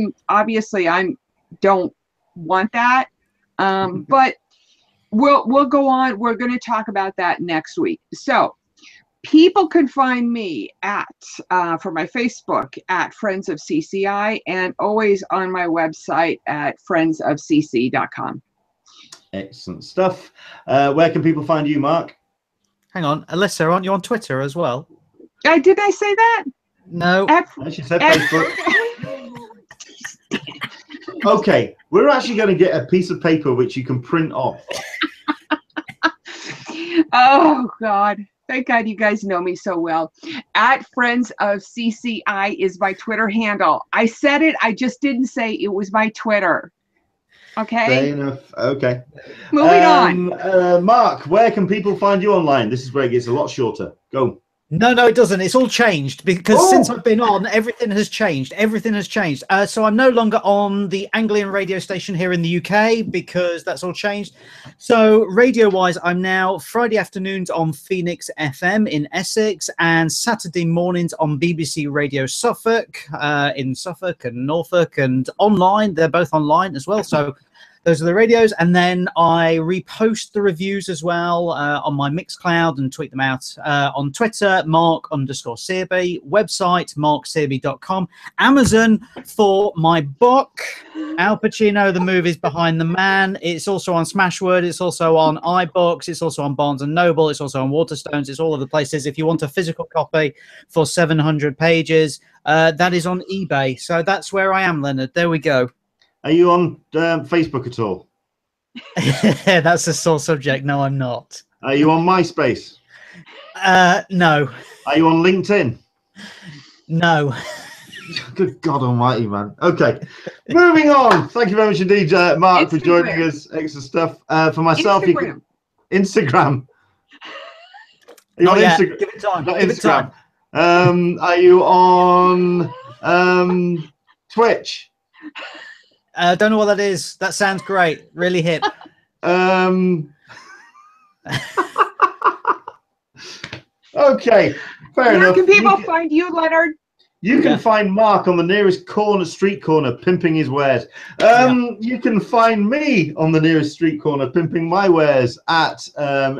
don't want that. But we'll go on. We're going to talk about that next week. So people can find me for my Facebook at Friends of CCI, and always on my website at friendsofcc.com. Excellent stuff. Where can people find you, Mark? Hang on, Alyssa, aren't you on Twitter as well? Did I say that? No. She said Facebook. Okay, we're actually going to get a piece of paper which you can print off. Oh, God. Thank God you guys know me so well. At Friends of CCI is my Twitter handle. I said it. I just didn't say it was my Twitter. Okay? Fair enough. Okay. Moving on. Mark, where can people find you online? This is where it gets a lot shorter. Go. No, it doesn't. It's all changed because since I've been on, everything has changed. Everything has changed. So I'm no longer on the Anglian radio station here in the UK because that's all changed. So radio-wise, I'm now Friday afternoons on Phoenix FM in Essex and Saturday mornings on BBC Radio Suffolk in Suffolk and Norfolk, and online. They're both online as well. So those are the radios, and then I repost the reviews as well on my Mixcloud and tweet them out on Twitter, Mark_Searby, website marksearby.com, Amazon for my book, Al Pacino, the Movies Behind the Man. It's also on Smashword, it's also on iBooks, it's also on Barnes & Noble, it's also on Waterstones, it's all of the places. If you want a physical copy for 700 pages, that is on eBay. So that's where I am, Leonard. There we go. Are you on Facebook at all? That's a sore subject. No, I'm not. Are you on MySpace? No. Are you on LinkedIn? No. Good God Almighty, man. Okay, moving on. Thank you very much indeed, Mark, for joining us. Excellent stuff. For myself, Instagram. Are you on Instagram? Give it time. Not Instagram. Are you on Twitch? Don't know what that is. That sounds great. Really hip. Okay, fair enough. Where can people find you, Leonard? You can find Mark on the nearest street corner pimping his wares. You can find me on the nearest street corner pimping my wares at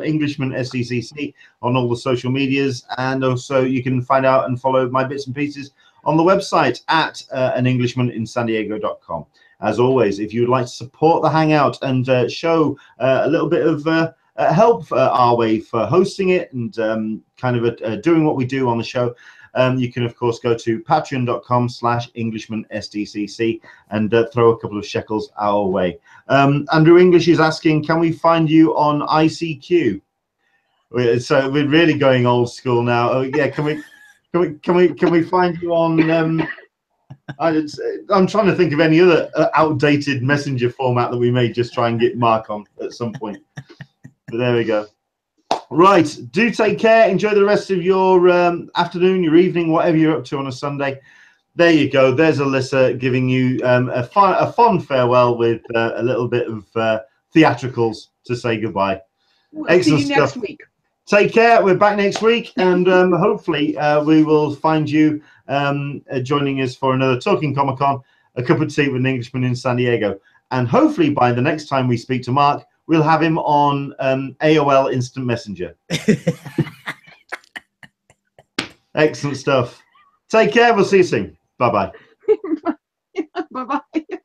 Englishman SDCC on all the social medias, and also you can find out and follow my bits and pieces on the website at anenglishmaninsandiego.com. As always, if you would like to support the Hangout and show a little bit of help our way for hosting it and kind of doing what we do on the show, you can, of course, go to patreon.com/EnglishmanSDCC and throw a couple of shekels our way. Andrew English is asking, can we find you on ICQ? So we're really going old school now. Oh yeah, can we find you on? I'm trying to think of any other outdated messenger format that we may just try and get Mark on at some point. But there we go. Right, do take care. Enjoy the rest of your afternoon, your evening, whatever you're up to on a Sunday. There you go. There's Alyssa giving you a fond farewell with a little bit of theatricals to say goodbye. We'll Excellent see you next stuff. week. Take care. We're back next week, and hopefully we will find you joining us for another Talkin Comic-Con, a cup of tea with an Englishman in San Diego. And hopefully by the next time we speak to Mark, we'll have him on AOL Instant Messenger. Excellent stuff. Take care. We'll see you soon. Bye-bye. Bye-bye.